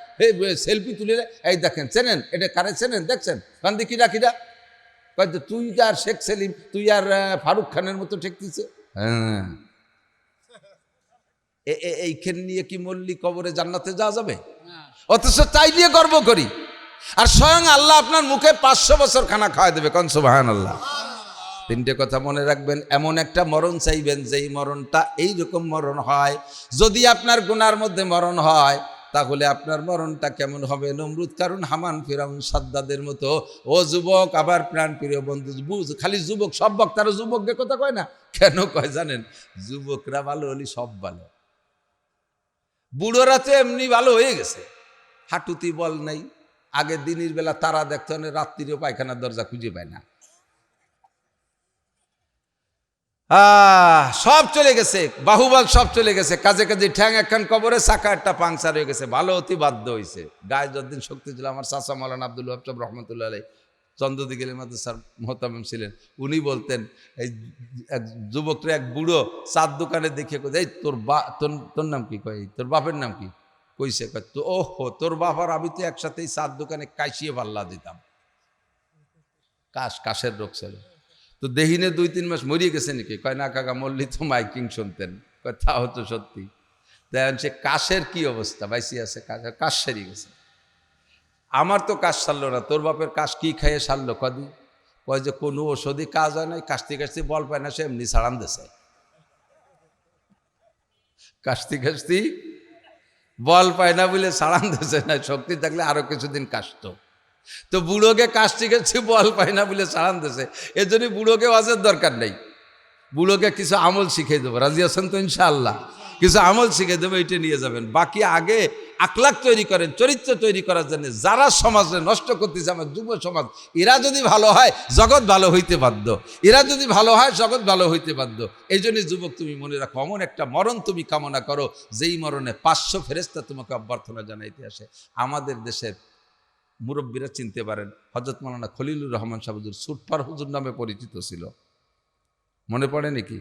সেলফি তুলে, এই দেখেন চেনেন, এটা কারে চেনেন, দেখছেন কান্দি কিরা কিরা, তুই আর শেখ সেলিম, তুই আর ফারুক খানের মতো ঠেকতেছে। হ্যাঁ, এইখান নিয়ে কি মল্লি কবরে জান্নাতে যাওয়া যাবে? অথচ তাই নিয়ে গর্ব করি। আর স্বয়ং আল্লাহ আপনার মুখে 500 বছর খানা খাওয়াই দেবে। কোন সুবহানাল্লাহ। 3টে কথা মনে রাখবেন, এমন একটা মরণ চাইবেন যেই মরণটা এইরকম মরণ হয়। যদি আপনার গুনার মধ্যে মরণ হয়, তাহলে আপনার মরণটা কেমন হবে? নমরুদ, কারণ হামান, ফিরাউন, সাদ্দাদের মতো। ও যুবক, আবার প্রাণ প্রিয় বন্ধু, খালি যুবক, সব বক্তারা যুবকদের কথা কয় না কেন কয় জানেন? যুবকরা ভালো হলে সব ভালো। বুড়োরা তো এমনি ভালো হয়ে গেছে, হাঁটুতি বল নাই, আগে দিনের বেলা তারা দেখতে হয়, রাত্রিও পায়খানার দরজা খুঁজে পায় না। সব চলে গেছে, বাহুবল সব চলে গেছে, কাজে কাজে ঠ্যাং একখান কবরে, চাকা একটা পাংচার হয়ে গেছে, ভালো অতি বাধ্য হয়েছে। গায়ে যতদিন শক্তি ছিল, আমার চাচা মৌলানা আব্দুল ওয়াহাব সাহেব রহমতুল্লাহ আলাইহি চন্দ্রদিগের মাদ্রাসার মোহতামিম ছিলেন, উনি বলতেন এই এক যুবকরা, এক বুড়ো চার দোকানে দেখে এই তোর নাম কি, কয় তোর বাপের নাম কি, কইছে কয় তো ওহো তোর বাপ আর আমি তো একসাথেই চার দোকানে কাশিয়ে পাল্লা দিতাম। কাশের রোগ ছিল। তো দেহিনে 2-3 মাস মরিয়ে গেছে নাকি, কয় না কাকা মল্লি তো মাইকিং শুনতেন, কয় তা হতো সত্যি। দেখেন সে কাশের কি অবস্থা, বাইসি আছে, কাশ সেরে গেছে। আমার তো কাশ সারলো না, তোর বাপের কাশ কি খাইয়ে সারলো কদি, কয় যে কোনো ওষুধই কাজ হয় নাই, কাশতে কাশতে বল পায় না, সে এমনি ছাড়ান দেশে, কাশতে কাশতে বল পায় না বলে ছাড়ান দেশে না, শক্তি থাকলে আরো কিছুদিন কাশতো। তো বুড়োকে কাশতে কাশতে বল পায় না বলে ছাড়ান দেশে, এর জন্য বুড়োকে ওয়াজের দরকার নেই, বুড়োকে কিছু আমল শিখিয়ে দেবো, রাজি আছেন তো ইনশাআল্লাহ, কিছু আমল শিখিয়ে দেবো, এইটা নিয়ে যাবেন। বাকি আগে আখলাক তৈরি করেন, চরিত্র তৈরি করার জন্য। যারা সমাজে নষ্ট করতেছে আমার যুব সমাজ, এরা যদি ভালো হয় জগৎ ভালো হইতে বাধ্য, এরা যদি ভালো হয় জগৎ ভালো হইতে বাধ্য। এই জন্য যুবক তুমি মনে রাখো, এমন একটা মরণ তুমি কামনা করো যেই মরণে 500 ফেরেশতা তোমাকে অভ্যর্থনা জানাইতে আসে। আমাদের দেশের মুরব্বীরা চিনতে পারেন, হযরত মাওলানা খলিলুর রহমান সাহেব হুজুর সুটপার হুজুর নামে পরিচিত ছিল, মনে পড়ে নাকি?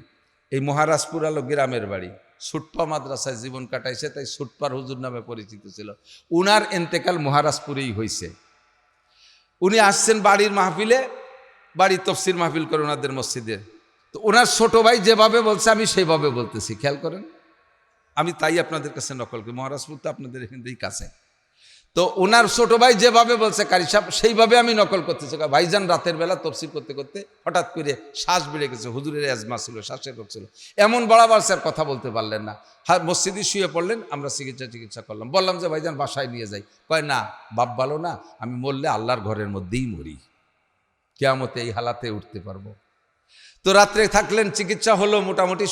এই মহারাজপুর আলো গ্রামের বাড়ি, সুটপা মাদ্রাসায় জীবন কাটাইছে, তাই সুটপার হুজুর নামে পরিচিত ছিল। উনার এন্তেকাল মহারাজপুরেই হয়েছে। উনি আসছেন বাড়ির মাহফিলে, বাড়ির তফসির মাহফিল করে ওনাদের মসজিদে। তো ওনার ছোট ভাই যেভাবে বলছে আমি সেইভাবে বলতেছি, খেয়াল করেন, আমি তাই আপনাদের কাছে নকল করি, মহারাজপুর তো আপনাদের এখান থেকেই কাছে। তো ওনার ছোট ভাই যেভাবে বলছে কারি সাহেব, সেইভাবে আমি নকল করতেছি। ভাইজান রাতের বেলা তফসির করতে করতে হঠাৎ করে শ্বাস বেড়ে গেছে, হুজুরের অ্যাজমা ছিল, শ্বাসের রোগ ছিল, এমন বাড়াবার স্যার কথা বলতে পারলেন না, মসজিদে শুয়ে পড়লেন। আমরা চিকিৎসা করলাম, বললাম যে ভাইজান বাসায় নিয়ে যাই, কয় না বাপ ভালো না, আমি মরলে আল্লাহর ঘরের মধ্যেই মরি, কিয়ামতে এই হালাতে উঠতে পারবো। তো রাত্রে থাকলেন, চিকিৎসা হলো, মোটামুটি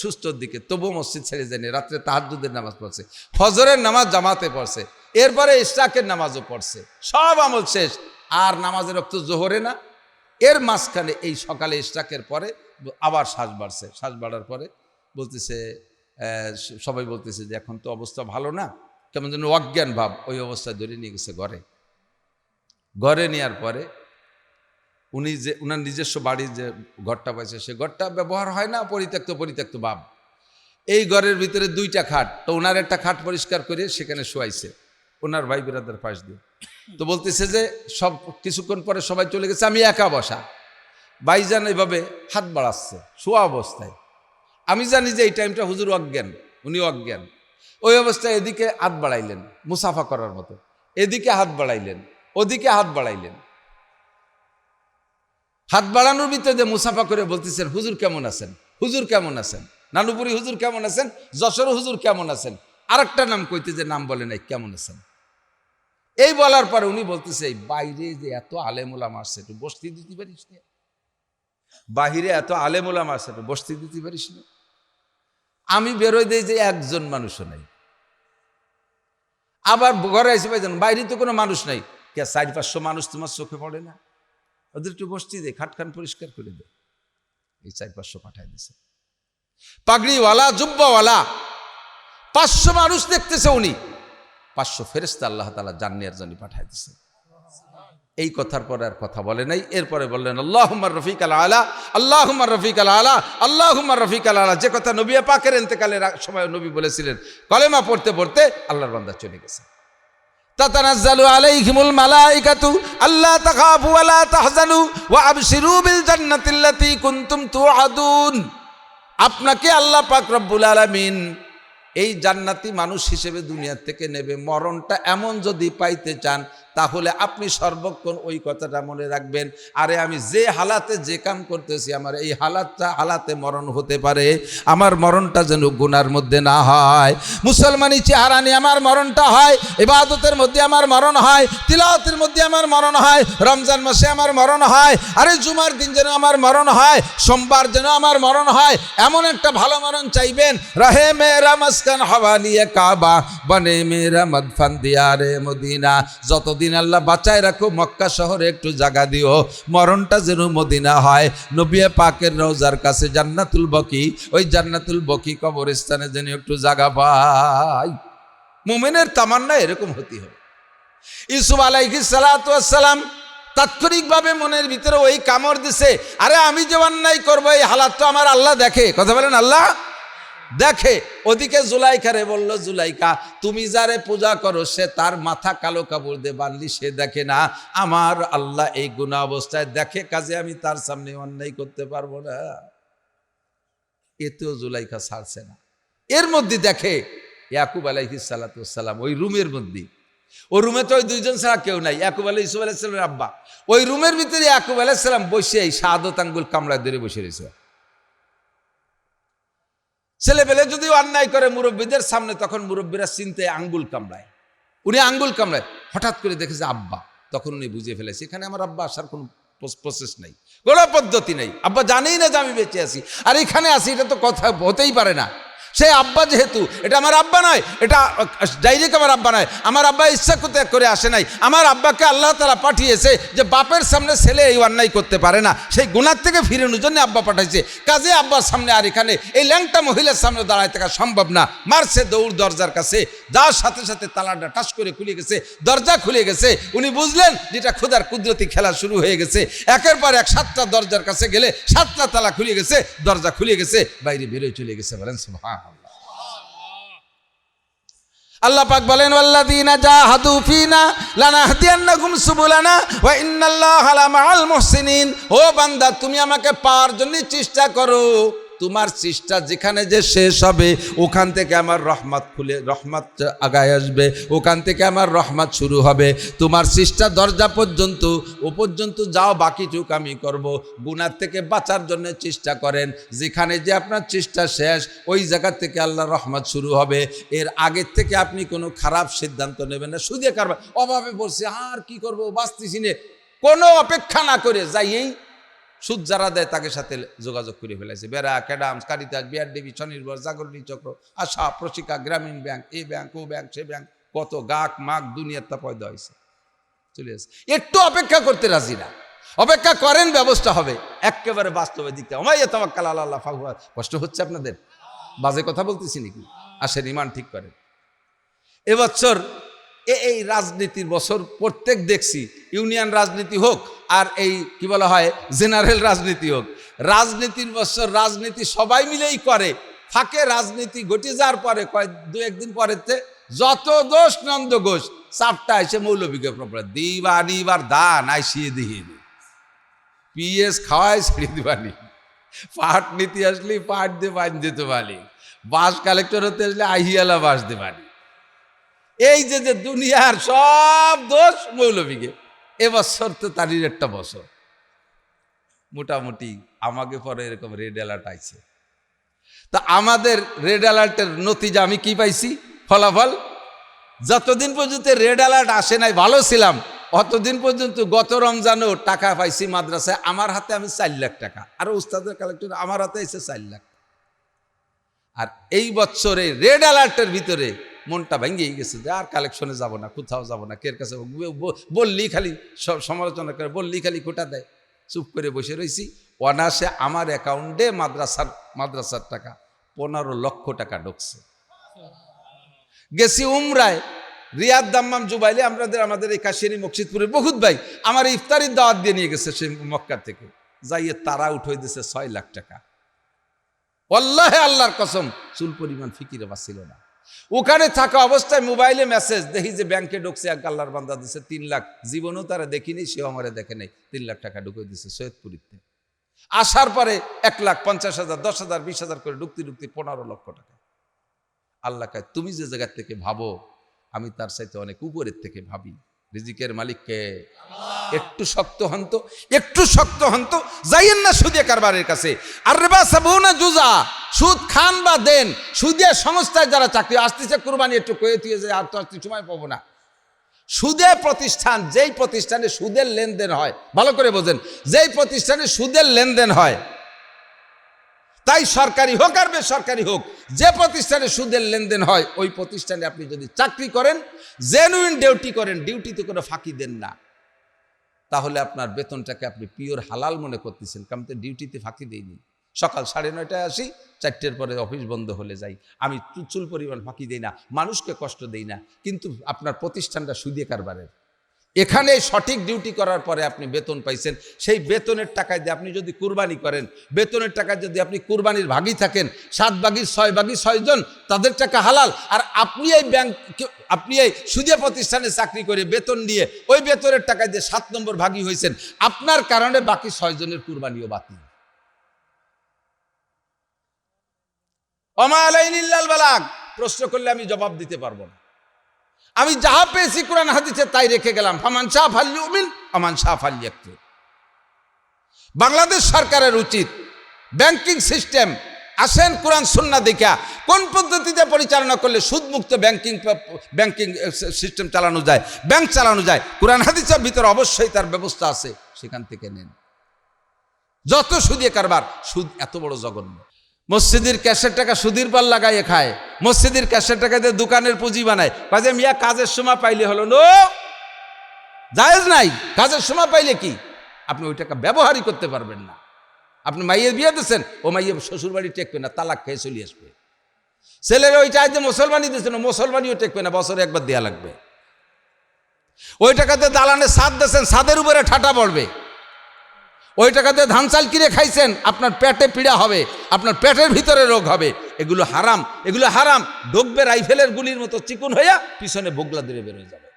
সুস্থর দিকে, তবুও মসজিদ ছেড়ে যায়নি। রাত্রে তাহাজ্জুদের নামাজ পড়ছে, ফজরের নামাজ জামাতে পড়ছে, এরপরে ইশরাকের নামাজও পড়ছে, সব আমল শেষ। আর নামাজের রক্ত জোহরে না, এর মাঝখানে এই সকালে ইশরাকের পরে আবার শ্বাস বাড়ছে। শ্বাস বাড়ার পরে বলতেছে, সবাই বলতেছে যে এখন তো অবস্থা ভালো না, কেমন যেন অজ্ঞান ভাব, ওই অবস্থায় ধরে নিয়ে গেছে ঘরে নেওয়ার পরে উনি যে ওনার নিজস্ব বাড়ির যে ঘরটা পাইছে, সে ঘরটা ব্যবহার হয় না, পরিত্যক্ত ভাব। এই ঘরের ভিতরে 2টা খাট, তো ওনার একটা খাট পরিষ্কার করে সেখানে শোয়াইছে ওনার ভাই বিরাদার পাশ দিয়ে। তো বলতেছে যে সব কিছুক্ষণ পরে সবাই চলে গেছে, আমি একা বসা। ভাইজান এইভাবে হাত বাড়াচ্ছে শোয়া অবস্থায়, আমি জানি যে এই টাইমটা হুজুর অজ্ঞান, উনি অজ্ঞান। ওই অবস্থায় এদিকে হাত বাড়াইলেন মুসাফা করার মতো, এদিকে হাত বাড়াইলেন, ওদিকে হাত বাড়াইলেন। হাত বাড়ানোর ভিতরে মুসাফা করে বলতেছেন, হুজুর কেমন আছেন, হুজুর কেমন আছেন, নানুপুরি হুজুর কেমন আছেন, যশোর হুজুর কেমন আছেন, আরেকটা নাম কইতে যে নাম বলে নাই, কেমন আছেন। এই বলার পরে উনি বলতেছে, এই বাইরে যে এত আলেম ওলামা আসছে, একটু বসতি দিতে পারিস না, বাহিরে এত আলেম ওলামা আসছে, একটু বসতি দিতে পারিস না। আমি বেরোয় দিই যে একজন মানুষও নাই। আবার ঘরে এসে ভাইজান বাইরে তো কোনো মানুষ নাই, কে 400-500 মানুষ তোমার চোখে পড়ে না, ওদের একটু বসতি দে, খাটখান পরিষ্কার করে দে। এই 400-500 পাঠায় দিছে, পাগড়িওয়ালা জুব্বাওয়ালা, 500 মানুষ দেখতেছে উনি, 500 ফেরেশতা আল্লাহ তাআলা জান্নাতের জন্য পাঠায় দিছে। এই কথার পরে আর কথা বলে নাই। এরপরে বললেন আল্লাহুম্মা রফিকাল আলা, আল্লাহুম্মা রফিকাল আলা, আল্লাহুম্মা রফিকাল আলা, যে কথা নবী পাকের ইন্তেকালের সময় নবী বলেছিলেন। কলেমা পড়তে পড়তে আল্লাহর বান্দা চলে গেছে। তাতানাজ্জালু আলাইহিমুল মালাইকাতু আল্লা তাখাফু ওয়া লা তাহজানু ওয়া আবশিরু বিল জান্নাতিল্লাতী কুনতুম তুআদুন। আপনাকে আল্লাহ পাক রব্বুল আলামিন এই জান্নাতি মানুষ হিসেবে দুনিয়া থেকে নেবে। মরণটা এমন যদি পাইতে চান তাহলে আপনি সর্বক্ষণ ওই কথাটা মনে রাখবেন, আরে আমি যে হালাতে যে কাম করতেছি, আমার এই হালাতে মরণ হতে পারে, আমার মরণটা যেন গুনার মধ্যে না হয়। মুসলমানি চেহারা নিয়ে আমার মরণটা হয়, ইবাদতের মধ্যে আমার মরণ হয়, তিলাওয়াতের মধ্যে আমার মরণ হয়, রমজান মাসে আমার মরণ হয়, আরে জুমার দিন যেন আমার মরণ হয়, সোমবার যেন আমার মরণ হয়। এমন একটা ভালো মরণ চাইবেন, রহে মেরা মাসকান হাওয়ালিয়ে কাবা বনে মেরা মদফন দিয়ারে মদিনা। যতদিন দিন আল্লাহ বাঁচায় রাখো, মক্কা শহরে একটু জায়গা দিও, মরণটা যেন মদিনা হয়, নবী পাকের রওজার কাছে জান্নাতুল বকি, ওই জান্নাতুল বকি কবরস্থানে যেন একটু জায়গা পাই। মুমিনের তামান্না এরকম হতে হবে। ইউসুফ আলাইহিস সালাতু ওয়াস সালাম তাৎক্ষণিকভাবে মনের ভিতরে ওই কামড় দিছে, আরে আমি যে অন্যায় করবো এই হালাত তো আমার আল্লাহ দেখে। কথা বলেন, আল্লাহ দেখে। ওদিকে জুলাইখারে বলল, জুলাইকা তুমি যারে পূজা করো সে তার মাথা কালো কাপড় দিয়ে বানলি, সে দেখে না, আমার আল্লাহ এই গুনাহ অবস্থায় দেখে, কাজে আমি তার সামনে অন্যায় করতে পারবো না। এতেও জুলাইখা ছাড়ছে না। এর মধ্যে দেখে ইয়াকুব আলাইহিস সালাতু ওয়াস সালাম ওই রুমের মধ্যে, ওই রুমে তো ওই দুইজন ছাড়া কেউ নাই, ইয়াকুব আলাইহিস ইউসুফ আলাইহিস সালামের আব্বা। ওই রুমের ভিতরে ইয়াকুব আলাইহিস সালাম বসে এই শাহাদত আঙ্গুল কামড়ায় ধরে বসে রয়েছে। ছেলেবেলে যদি অন্যায় করে মুরব্বীদের সামনে, তখন মুরব্বীরা চিনতে আঙ্গুল কামড়ায়, উনি আঙ্গুল কামড়ায়। হঠাৎ করে দেখেছে আব্বা, তখন উনি বুঝে ফেলেছে এখানে আমার আব্বা আসার কোনো প্রসেস নেই, কোনো পদ্ধতি নেই, আব্বা জানেই না যে আমি বেঁচে আছি, আর এখানে আছি, এটা তো কথা হতেই পারে না। সে আব্বা যেহেতু, এটা আমার আব্বা নয়, এটা ডাইরেক্ট আমার আব্বা নয়, আমার আব্বা ইচ্ছা করে আসে নাই, আমার আব্বাকে আল্লাহ তাআলা পাঠিয়েছে যে বাপের সামনে ছেলে এই অন্যায় করতে পারে না, সেই গুনাহ থেকে ফিরানোর জন্য আব্বা পাঠাইছে। কাজে আব্বার সামনে আর এখানে এই ল্যাংটা মহিলার সামনে দাঁড়ায় থাকা সম্ভব না। মারছে দৌড় দরজার কাছে, যার সাথে সাথে তালাটা টাস করে খুলে গেছে, দরজা খুলে গেছে। উনি বুঝলেন যেটা খোদার কুদরতি খেলা শুরু হয়ে গেছে। একের পর এক 7টা দরজার কাছে গেলে 7টা তালা খুলে গেছে, দরজা খুলে গেছে, বাইরে বেরোয় চলে গেছে। বলেন সুবহানাল্লাহ। আল্লাহ পাক বলেন, ওয়াল্লাযীনা জাহাদু ফীনা লানাহদিয়ান্নাহুম সুবুলানা ওয়া ইন্নাল্লাহা লামাআল মুহসিনিন। ও বান্দা, তুমি আমাকে পাওয়ার জন্য চেষ্টা করো, তোমার চেষ্টা যেখানে যে শেষ হবে ওখান থেকে আমার রহমত আগায় আসবে, ওখান থেকে আমার রহমত শুরু হবে। তোমার চেষ্টা দরজা পর্যন্ত, ও পর্যন্ত যাও, বাকিটুক আমি করব। গুনাহ থেকে বাঁচার জন্য চেষ্টা করেন, যেখানে যে আপনার চেষ্টা শেষ ওই জায়গা থেকে আল্লাহর রহমত শুরু হবে। এর আগের থেকে আপনি কোনো খারাপ সিদ্ধান্ত নেবেন না। সুদে কারবার, অভাবে বলছে আর কি করবো, বাঁচতেছি না, কোনো অপেক্ষা না করে যাই এই সুদ যারা দেয় তাকে সাথে যোগাযোগ করে ফেলেছে। বেড়া, ক্যাডামস, কারিতাস, বিআরডিবি, স্বনির্ভর, জাগরণী চক্র, আশা, প্রশিকা, গ্রামীণ ব্যাংক, এই ব্যাংক, ও ব্যাংক, সে ব্যাংক, কত গাক মাক দুনিয়ার তা পয়দা হয়েছে, চলে আসে। একটু অপেক্ষা করতে রাজি না। অপেক্ষা করেন, ব্যবস্থা হবে। একেবারে বাস্তবে দিকতে ওমাইয়া তাওয়াক্কাল আলাল্লাহ ফাহুয়া। কষ্ট হচ্ছে আপনাদের? বাজে কথা বলতেছি নাকি? আসেন, ইমান ঠিক করেন। এবছর এই রাজনীতির বছর, প্রত্যেক দেখছি ইউনিয়ন রাজনীতি হোক আর এই কি বলা হয় জেনারেল রাজনীতি হোক, রাজনীতির বছর রাজনীতি সবাই মিলেই করে। ফাঁকে রাজনীতি ঘটে যাওয়ার পরে দু একদিন পরেতে যত দোষ নন্দ ঘোষ চাপটা এসে মৌলবীকে প্রপার দিবার দান আইসিয়ে দিয়ে পিএস খাওয়াই ছেড়ে দিবানি, পাট নীতি আসলে পাট দিয়ে বান দিতে পারি, বাস কালেক্টর হতে আসলে আহিয়ালা বাস দেবানি। এই যে দুনিয়ার সব দোষ মৌলবীকে। এবছর তো তারই একটা বছর, মোটামুটি আমাকে পরে এরকম রেড অ্যালার্ট আইছে। তা আমাদের রেড অ্যালার্টের নতিজা আমি কি পাইছি, ফলাফল, যতদিন পর্যন্ত রেড অ্যালার্ট আসে নাই ভালো ছিলাম, অতদিন পর্যন্ত গত রমজানও টাকা পাইছি মাদ্রাসায়। আমার হাতে আমি 4 লাখ টাকা, আর উস্তাদের কালেক্টর আমার হাতে এসে 4 লাখ। আর এই বছরে রেড অ্যালার্টের ভিতরে মনটা ভেঙেই গেছে যে আর কালেকশনে যাব না, কোথাও যাব না, কের কাছে বললি খালি সমালোচনা করে, বললি খালি কোটা দেয়। চুপ করে বসে রয়েছি। অনাসে আমার অ্যাকাউন্টে মাদ্রাসার টাকা 15 লক্ষ টাকা ঢুকছে। গেছি উমরায়, রিয়াদ দাম্মাম জুবাইলে, আমাদের এই কাশিয়ানী মকসিদপুরের বহুত ভাই আমার ইফতারির দাওয়াত দিয়ে নিয়ে গেছে সে মক্কা থেকে, যাইয়ে তারা উঠে দিয়েছে 6 লাখ টাকা। আল্লাহে আল্লাহর কসম, চুল পরিমাণ ফিকিরে বাঁচছিল না। ওখানে থাকা অবস্থায় মোবাইলে মেসেজ দেখি যে ব্যাংকে ঢুকছে, এক আল্লাহর বান্দা দিচ্ছে 3 লাখ, জীবনেও তারা দেখিনি, সেও আমারে দেখে নাই, 3 লাখ টাকা ঢুকে দিচ্ছে সৈয়দপুরীতে। আসার পরে 1,50,000, 10,000, 20,000 করে ঢুকতে 15 লক্ষ টাকা। আল্লাহ কয়, তুমি যে জায়গার থেকে ভাবো আমি তার চাইতে অনেক উপরের থেকে ভাবি। রিজিকের মালিককে। একটু শক্ত হন্ত, যাইয়েন না সুদে কারবারের কাছে। আর রেবা সাবুনা জুজা, সুদ খান বা দেন, সুদে সংস্থায় যারা চাকরি আসতেছে কুরবানি একটু কয়ে দিয়ে যায়, আর তো আসতে সময় পাবো না। সুদে প্রতিষ্ঠান, যেই প্রতিষ্ঠানে সুদের লেনদেন হয়, ভালো করে বোঝেন, যেই প্রতিষ্ঠানে সুদের লেনদেন হয় তাই সরকারি হোক আর বেসরকারি হোক, যে প্রতিষ্ঠানে সুদের লেনদেন হয় ওই প্রতিষ্ঠানে আপনি যদি চাকরি করেন, জেনুইন ডিউটি করেন, ডিউটিতে কোনো ফাঁকি দেন না, তাহলে আপনার বেতনটাকে আপনি পিওর হালাল মনে করতেছেন। কারণ তো ডিউটিতে ফাঁকি দেইনি, সকাল 9:30টায় আসি, 4টের পরে অফিস বন্ধ হলে যাই, আমি চুল পরিমাণ ফাঁকি দেই না, মানুষকে কষ্ট দেই না। কিন্তু আপনার প্রতিষ্ঠানটা সুদে কারবারের। এখানে সঠিক ডিউটি করার পরে আপনি বেতন পাইছেন, সেই বেতনের টাকায় দিয়ে আপনি যদি কুরবানি করেন, বেতনের টাকায় যদি আপনি কুরবানির ভাগী থাকেন, 7 ভাগীর 6 ভাগী 6 জন, তাদের টাকা হালাল। আর আপনি এই আপনি এই সুদে প্রতিষ্ঠানে চাকরি করে বেতন দিয়ে ওই বেতনের টাকায় দিয়ে 7 নম্বর ভাগী হয়েছেন, আপনার কারণে বাকি 6 জনের কুরবানিও বাতিল। ওমা আলাইনা ইল্লাল বালাগ, প্রশ্ন করলে আমি জবাব দিতে পারবো না। আমি যাহা পেয়েছি কোরআন হাদিসে তাই রেখে গেলাম। ফামান শাআ ফালইউমিন ওমান শাআ ফালইয়াকফুর। বাংলাদেশ সরকারের উচিত ব্যাংকিং সিস্টেম, আসেন কোরআন সুন্নাহ দেখা কোন পদ্ধতিতে পরিচালনা করলে সুদমুক্ত ব্যাংকিং সিস্টেম চালানো যায়, ব্যাংক চালানো যায়, কোরআন হাদিসের ভিতরে অবশ্যই তার ব্যবস্থা আছে, সেখান থেকে নেন। যত সুদে কারবার, সুদ এত বড় জঘন্য। মসজিদের ক্যাশের টাকা সুদের পাল লাগাইয়ে খায়, মসজিদের ক্যাশের টাকা দিয়ে দোকানের পুঁজি বানায়। কাজে মিয়া কাজের সময় পাইলে হলো, নো, জায়েজ নাই। কাজের সময় পাইলে কি আপনি ওই টাকা ব্যবহারই করতে পারবেন না। আপনি মাইয়ের বিয়ে দিচ্ছেন, ও মাইয়ে শ্বশুর বাড়ি টেকবে না, তালাক খেয়ে চলে আসবে। ছেলের ওই চাইতে মুসলমানি দিচ্ছেন, মুসলমানিও টেকবে না, বছরে একবার দেওয়া লাগবে। ওই টাকাতে দালানে ছাদ দিচ্ছেন, ছাদের উপরে ঠাটা পড়বে। ওই টাকাতে ধান চাল কিনে খাইছেন, আপনার পেটে পীড়া হবে, আপনার পেটের ভিতরে রোগ হবে। এগুলো হারাম, এগুলো হারাম। ঢুকবে রাইফেলের গুলির মতো চিকুন হইয়া পিছনে বোগলা ধরে বেরোয় যাবে।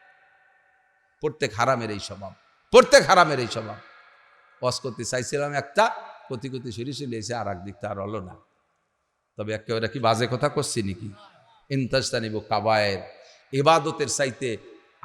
প্রত্যেক হারামের এই স্বভাব, প্রত্যেক হারামের এই স্বভাব। ওয়াজ করতে চাইছিলাম একটা, কতি কতি সরি চলে এসে আর এক দিক তো আর হলো না। তবে একেবারে কি বাজে কথা করছি নাকি? ইনতাজতানিবু কাবায়ের, ইবাদতের চাইতে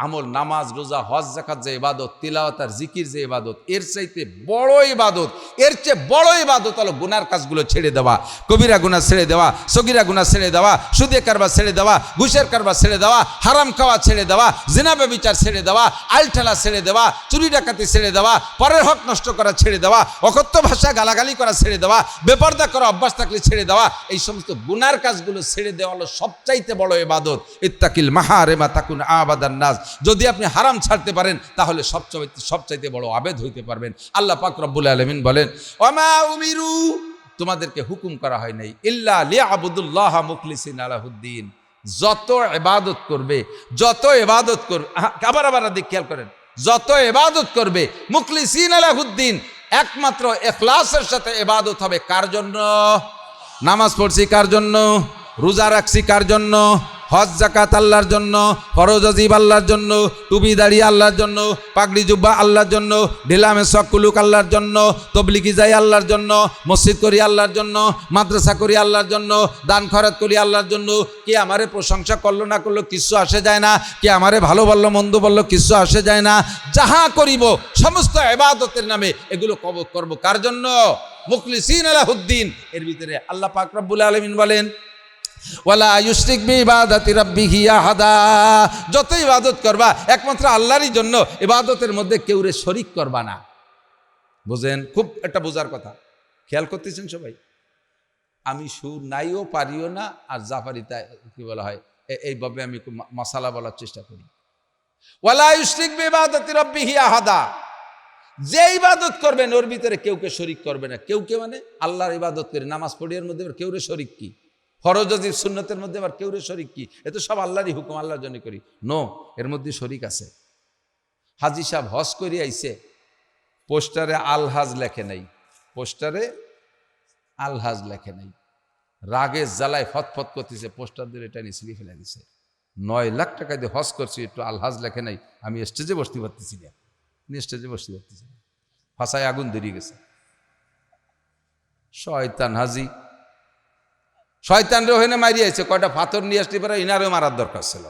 আমল, নামাজ, রোজা, হজ, যাকাত যে ইবাদত, তিলাওয়াত আর জিকির যে ইবাদত, এর চাইতে বড় ইবাদত, এর চেয়ে বড় ইবাদত হলো গুনার কাজগুলো ছেড়ে দেওয়া, কবিরা গুনাহ ছেড়ে দেওয়া, সগীরা গুনাহ ছেড়ে দেওয়া, সুদে কারবার ছেড়ে দেওয়া, ঘুষের কারবার ছেড়ে দেওয়া, হারাম খাওয়া ছেড়ে দেওয়া, জিনা ব্যভিচার ছেড়ে দেওয়া, আলঠেলা ছেড়ে দেওয়া, চুরি ডাকাতি ছেড়ে দেওয়া, পরের হক নষ্ট করা ছেড়ে দেওয়া, অকথ্য ভাষা গালাগালি করা ছেড়ে দেওয়া, বেপরদা করা অভ্যাস থাকলে ছেড়ে দেওয়া, এই সমস্ত গুনার কাজগুলো ছেড়ে দেওয়া হলো সবচাইতে বড় ইবাদত। ইত্তাকিল মাহারিমা তাকুন আবাদান নাস। যদি আপনি হারাম ছাড়তে পারেন তাহলে সবচাইতে বড় আবেদ হইতে পারবেন। আল্লাহ পাক রব্বুল আলামিন বলেন, ওয়ামা উমিরু, তোমাদেরকে হুকুম করা হয় নাই, ইল্লা লিয়াবুদুল্লাহ মুখলিসিনা লাহুদ্দিন, যত ইবাদত করবে, যত ইবাদত করবে, আবার খেয়াল করেন, যত ইবাদত করবে মুখলিসিনা লাহুদ্দিন, একমাত্র ইখলাসের সাথে ইবাদত হবে। কার জন্য? নামাজ পড়ছি কার জন্য? রোজা রাখছি কার জন্য? হজ যাকাত আল্লাহর জন্য, ফরজ ওয়াজিব আল্লাহর জন্য, টুপি দাড়ি আল্লাহর জন্য, পাগড়ি জুব্বা আল্লাহর জন্য, ঢিলামে সকুলুক আল্লাহর জন্য, তবলিগি যাই আল্লাহর জন্য, মসজিদ করি আল্লাহর জন্য, মাদ্রাসা করি আল্লাহর জন্য, দান খয়রাত করি আল্লাহর জন্য। কে আমারে প্রশংসা করলো না করলো কিছু আসে যায় না, কে আমারে ভালো বললো মন্দ বললো কিছু আসে যায় না। যাহা করিব সমস্ত ইবাদতের নামে এগুলো করব কার জন্য? মুখলিসিন লাহুদ্দিন। এর ভিতরে আল্লাহ পাক রব্বুল আলামিন বলেন, ওয়ালা ইউশরিক বিইবাদাতি রাব্বিহি আহাদা, যত ইবাদত করবা একমাত্র আল্লাহরই জন্য, ইবাদতের মধ্যে কেউরে শরিক করবা না। বুঝেন? খুব একটা বোঝার কথা, খেয়াল করতেছেন সবাই? আমি সুর নাইও পারিও না, আর জাফারি তাই কি বলা হয়, এইভাবে আমি মশালা বলার চেষ্টা করি। ওয়ালা ইউশরিক বিইবাদাতি রাব্বিহি আহাদা, যে ইবাদত করবেন ওর ভিতরে কেউকে শরিক করবে না। কেউকে মানে আল্লাহর ইবাদত করে নামাজ পড়ি, এর মধ্যে কেউরে শরিক কি? ফরজ ওয়াজিব সুন্নতের মধ্যে আবার কেউরে শরিক কি? এ তো সব আল্লাহরই হুকুম, আল্লাহর জন্য করি। নো, এর মধ্যে শরিক আছে। হাজি সাহেব হজ করে আইছে, পোস্টারে আলহাজ লেখে নাই, পোস্টারে আলহাজ লেখে নাই, রাগে জ্বালায় ফতফত করতেছে, পোস্টার দিয়ে এটা নিয়ে ছিঁড়ে ফেলে দিছে। 9 লাখ টাকা দিয়ে হজ করছি, একটু আলহাজ লেখে নাই, আমি স্টেজে বসতে পারতেছি না, স্টেজে বসতে পারতেছি না, ফাঁসায় আগুন ধরিয়ে গেছে। শয়তান হাজি, শয়তান রে ওখানে মারিয়েছে, কয়টা পাথর নিয়ে আসতে পারে, ইনারও মারার দরকার ছিল।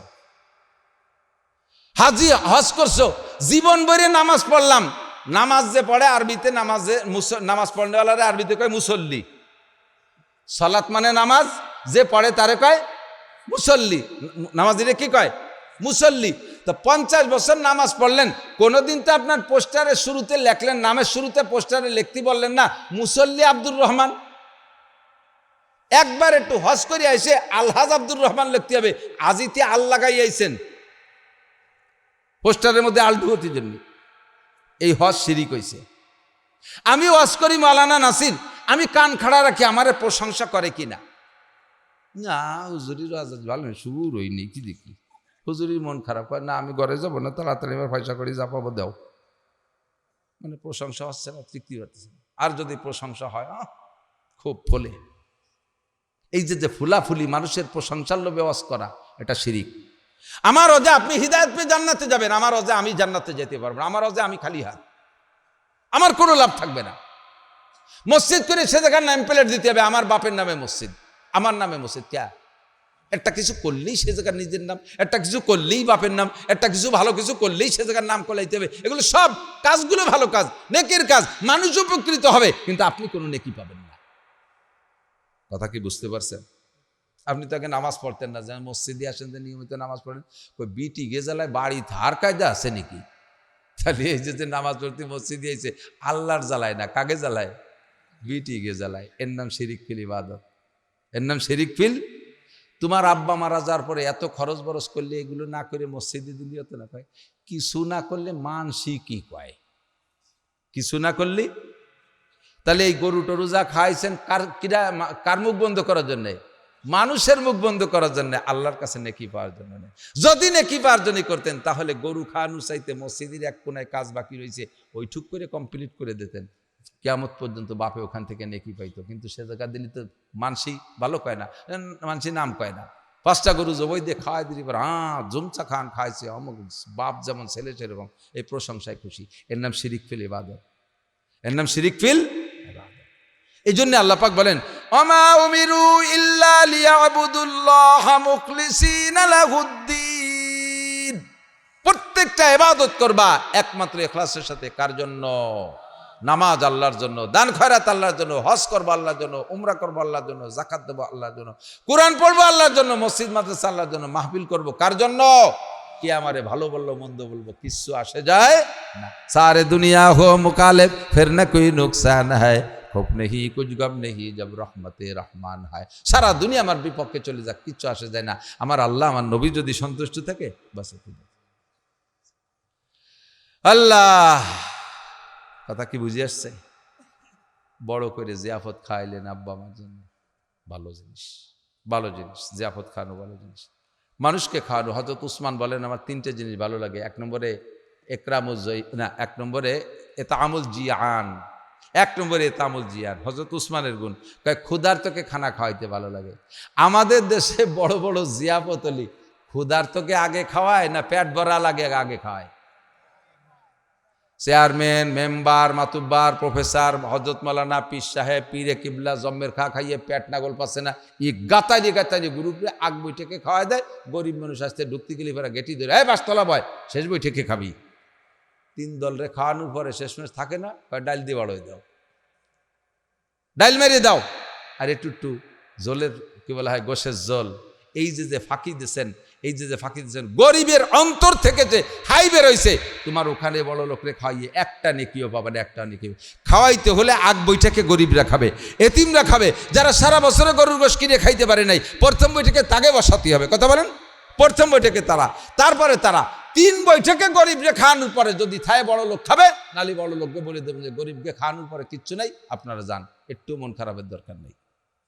হাজি হজ করছো, জীবন ভরে নামাজ পড়লাম, নামাজ যে পড়ে আরবিতে, নামাজ পড়নেওয়ালারে আরবিতে কয় মুসল্লি। সালাত মানে নামাজ, যে পড়ে তারে কয় মুসল্লি। নামাজিরে কি কয়? মুসল্লি। তো 50 বছর নামাজ পড়লেন, কোনোদিন তো আপনার পোস্টারের শুরুতে লেখলেন, নামের শুরুতে পোস্টারে লিখতে বললেন না মুসল্লি আব্দুর রহমান? একবার একটু হজ করে আইসে আলহাজ আব্দুর রহমান লিখতে হবে, আজিতে আল লাগাই আইছেন পোস্টারের মধ্যে আলটুতির জন্য। এই হজ শিরিক হইছে। আমি ওয়াজ করি মাওলানা নাসির, আমি কান খাড়া রাখি, আমারে প্রশংসা করে কিনা? না, হুজুরির ওয়াজ ভালো শুরু হইনি, কি দেখি হুজুরির মন খারাপ হয় না, আমি ঘরে যাবো না, তাড়াতাড়ি এবার পয়সা করি, যা পাবো দাও। মানে প্রশংসা হচ্ছে না, তৃপ্তি হচ্ছে না। আর যদি প্রশংসা হয় খুব ফলে, এই যে ফুলাফুলি মানুষের প্রশংসার লোভে ওয়াজ করা, এটা শিরিক। আমার ওজে আপনি হিদায়াত পেয়ে জান্নাতে যাবেন, আমার ওজে আমি জান্নাতে যেতে পারবো না, আমার ওজে আমি খালি হাত, আমার কোনো লাভ থাকবে না। মসজিদ করে সে জায়গার নাম প্লেট দিতে হবে, আমার বাপের নামে মসজিদ, আমার নামে মসজিদ। ক্যা একটা কিছু করলেই সে জায়গার নিজের নাম, একটা কিছু করলেই বাপের নাম, একটা কিছু ভালো কিছু করলেই সে জায়গার নাম কলাইতে হবে। এগুলো সব কাজগুলো ভালো কাজ, নেকির কাজ, মানুষ উপকৃত হবে, কিন্তু আপনি কোনো নেকি পাবেন না। কথা কি বুঝতে পারছেন? আপনি তাকে নামাজ পড়তেন না, যেমন মসজিদে আসেন যে নিয়মিত নামাজ পড়েন, ওই বিটি গেজালায় বাড়ি ধার কায়দা আছে নাকি? তাহলে এই যে নামাজ পড়তে মসজিদে এসে আল্লাহর জ্বালায় না, কাকে জ্বালায়? বিটি গে জ্বালায়। এর নাম শিরিক ফিল ইবাদত, এর নাম শিরিক ফিল। তোমার আব্বা মারা যাওয়ার পরে এত খরচ বরচ করলে এগুলো না করে মসজিদে দিলি হতো না? কয় কিছু না করলে মানসি কি কয়, কিছু না করলে। তাহলে এই গরু টরু যা খাইছেন কার মুখ বন্ধ করার জন্যে? মানুষের মুখ বন্ধ করার জন্য, আল্লাহর কাছে নেকি পাওয়ার জন্য নেই। যদি নেকি পাওয়ার জন্য করতেন তাহলে গরু খাওয়ানো চাইতে মসজিদের এক কোনায় কাজ বাকি রয়েছে, ওই ঠুক করে কমপ্লিট করে দিতেন, কিয়ামত পর্যন্ত বাপে ওখান থেকে নেকি পাইতো। কিন্তু সে জায়গা দিলি তো মানসি ভালো কয় না, মানসি নাম কয় না। 5টা গরু জবই দিয়ে খাওয়াই দিলি, জুমচা খান খাইছে অমুক, বাপ যেমন ছেলে সেরকম, এই প্রশংসায় খুশি। এর নাম শিরিক ফিল ইবাদত, এর নাম শিরিক ফিল। এই জন্য আল্লাহ পাক বলেন, ওমা উমিরু ইল্লা লিয়াবুদুল্লাহ মুখলিসিনা লাহুদ্দিন। প্রত্যেকটা ইবাদত করবা একমাত্র ইখলাসের সাথে। কার জন্য? নামাজ আল্লাহর জন্য, দান খয়রাত আল্লাহর জন্য, হজ করবো আল্লাহর জন্য, উমরা করবো আল্লাহর জন্য, যাকাত দেবো আল্লাহর জন্য, কোরআন পড়বো আল্লাহর জন্য, মসজিদ মাদ্রাসা আল্লাহর জন্য, মাহফিল করবো কার জন্য? কে আমারে ভালো বললো মন্দ বলবো কিচ্ছু আসে যায় না। সারে দুনিয়া হো মুকালেব ফির না কোই নুকসান হয়, খুব নেহি কুছ গম নেহি জব রহমতে রহমান হয়। সারা দুনিয়া আমার বিপক্ষে চলে যাক, কিচ্ছু আসে যায় না, আমার আল্লাহ আমার নবী যদি সন্তুষ্ট থাকে বাস। আল্লাহ কথা কি বুঝে আসছে? বড় করে জিয়াফত খাইলেন আব্বা আমার জন্য, ভালো জিনিস, ভালো জিনিস, জিয়াফত খাওয়ানো ভালো জিনিস, মানুষকে খাওয়ানো। হযরত উসমান বলেন আমার 3টে জিনিস ভালো লাগে। 1 নম্বরে একরামুল না, 1 নম্বরে ইতামুল জিয়ান, 1 নম্বরে ইতামুল জিয়ান। হযরত উসমানের গুণ, ক্ষুধার্তকে খানা খাওয়াইতে ভালো লাগে। আমাদের দেশে বড় বড় জিয়াফত হলি ক্ষুধার্তকে আগে খাওয়ায় না পেট ভরা লাগে আগে খাওয়ায়? চেয়ারম্যান, মেম্বার, মাতুব্বার, প্রফেসর, হজরত মাওলানা, পীর সাহেব, পীরে কিবলা জম্মের খা খাইয়ে পেট নাগল পাচ্ছে না, ই গাতারি গাতারি গ্রুপে আগ বৈঠকে খাওয়াই দেয়। গরিব মানুষ আসতে ঢুকতে গেলে ফেরা গেটি ধরে, এই বাসতলা বয়, শেষ বৈঠকে খাবি। 3 দলরে খাওয়ানোর পরে শেষমেশ থাকে না, ডাইল দিয়ে বাড়োয় দাও, ডাইল মেরে দাও, আর একটু জলের কি বলা হয় গোশের জল। এই যে ফাঁকি দিয়েছেন, এই যে ফাঁকি দিয়েছেন, গরিবের অন্তর থেকে যে হাই বেরোইছে, তোমার ওখানে বড় লোকরে খাওয়াইয়ে একটা নেকিও পাবে না, একটা নেকি। খাওয়াইতে হলে আগ বৈঠকে গরিবরা খাবে, এতিমরা খাবে, যারা সারা বছরে গরুর গোশ কিনে খাইতে পারে নাই, প্রথম বৈঠকে তাকে বসাতে হবে। কথা বলেন? প্রথম বৈঠকে তারা, তারপরে তারা 3 বৈঠকে গরিবকে খাওয়ানোর পরে যদি থায় বড় লোক খাবে, নালি বড় লোককে বলে দেবেন যে গরিবকে খাওয়ানোর পরে কিচ্ছু নাই, আপনারা যান, একটু মন খারাপের দরকার নেই।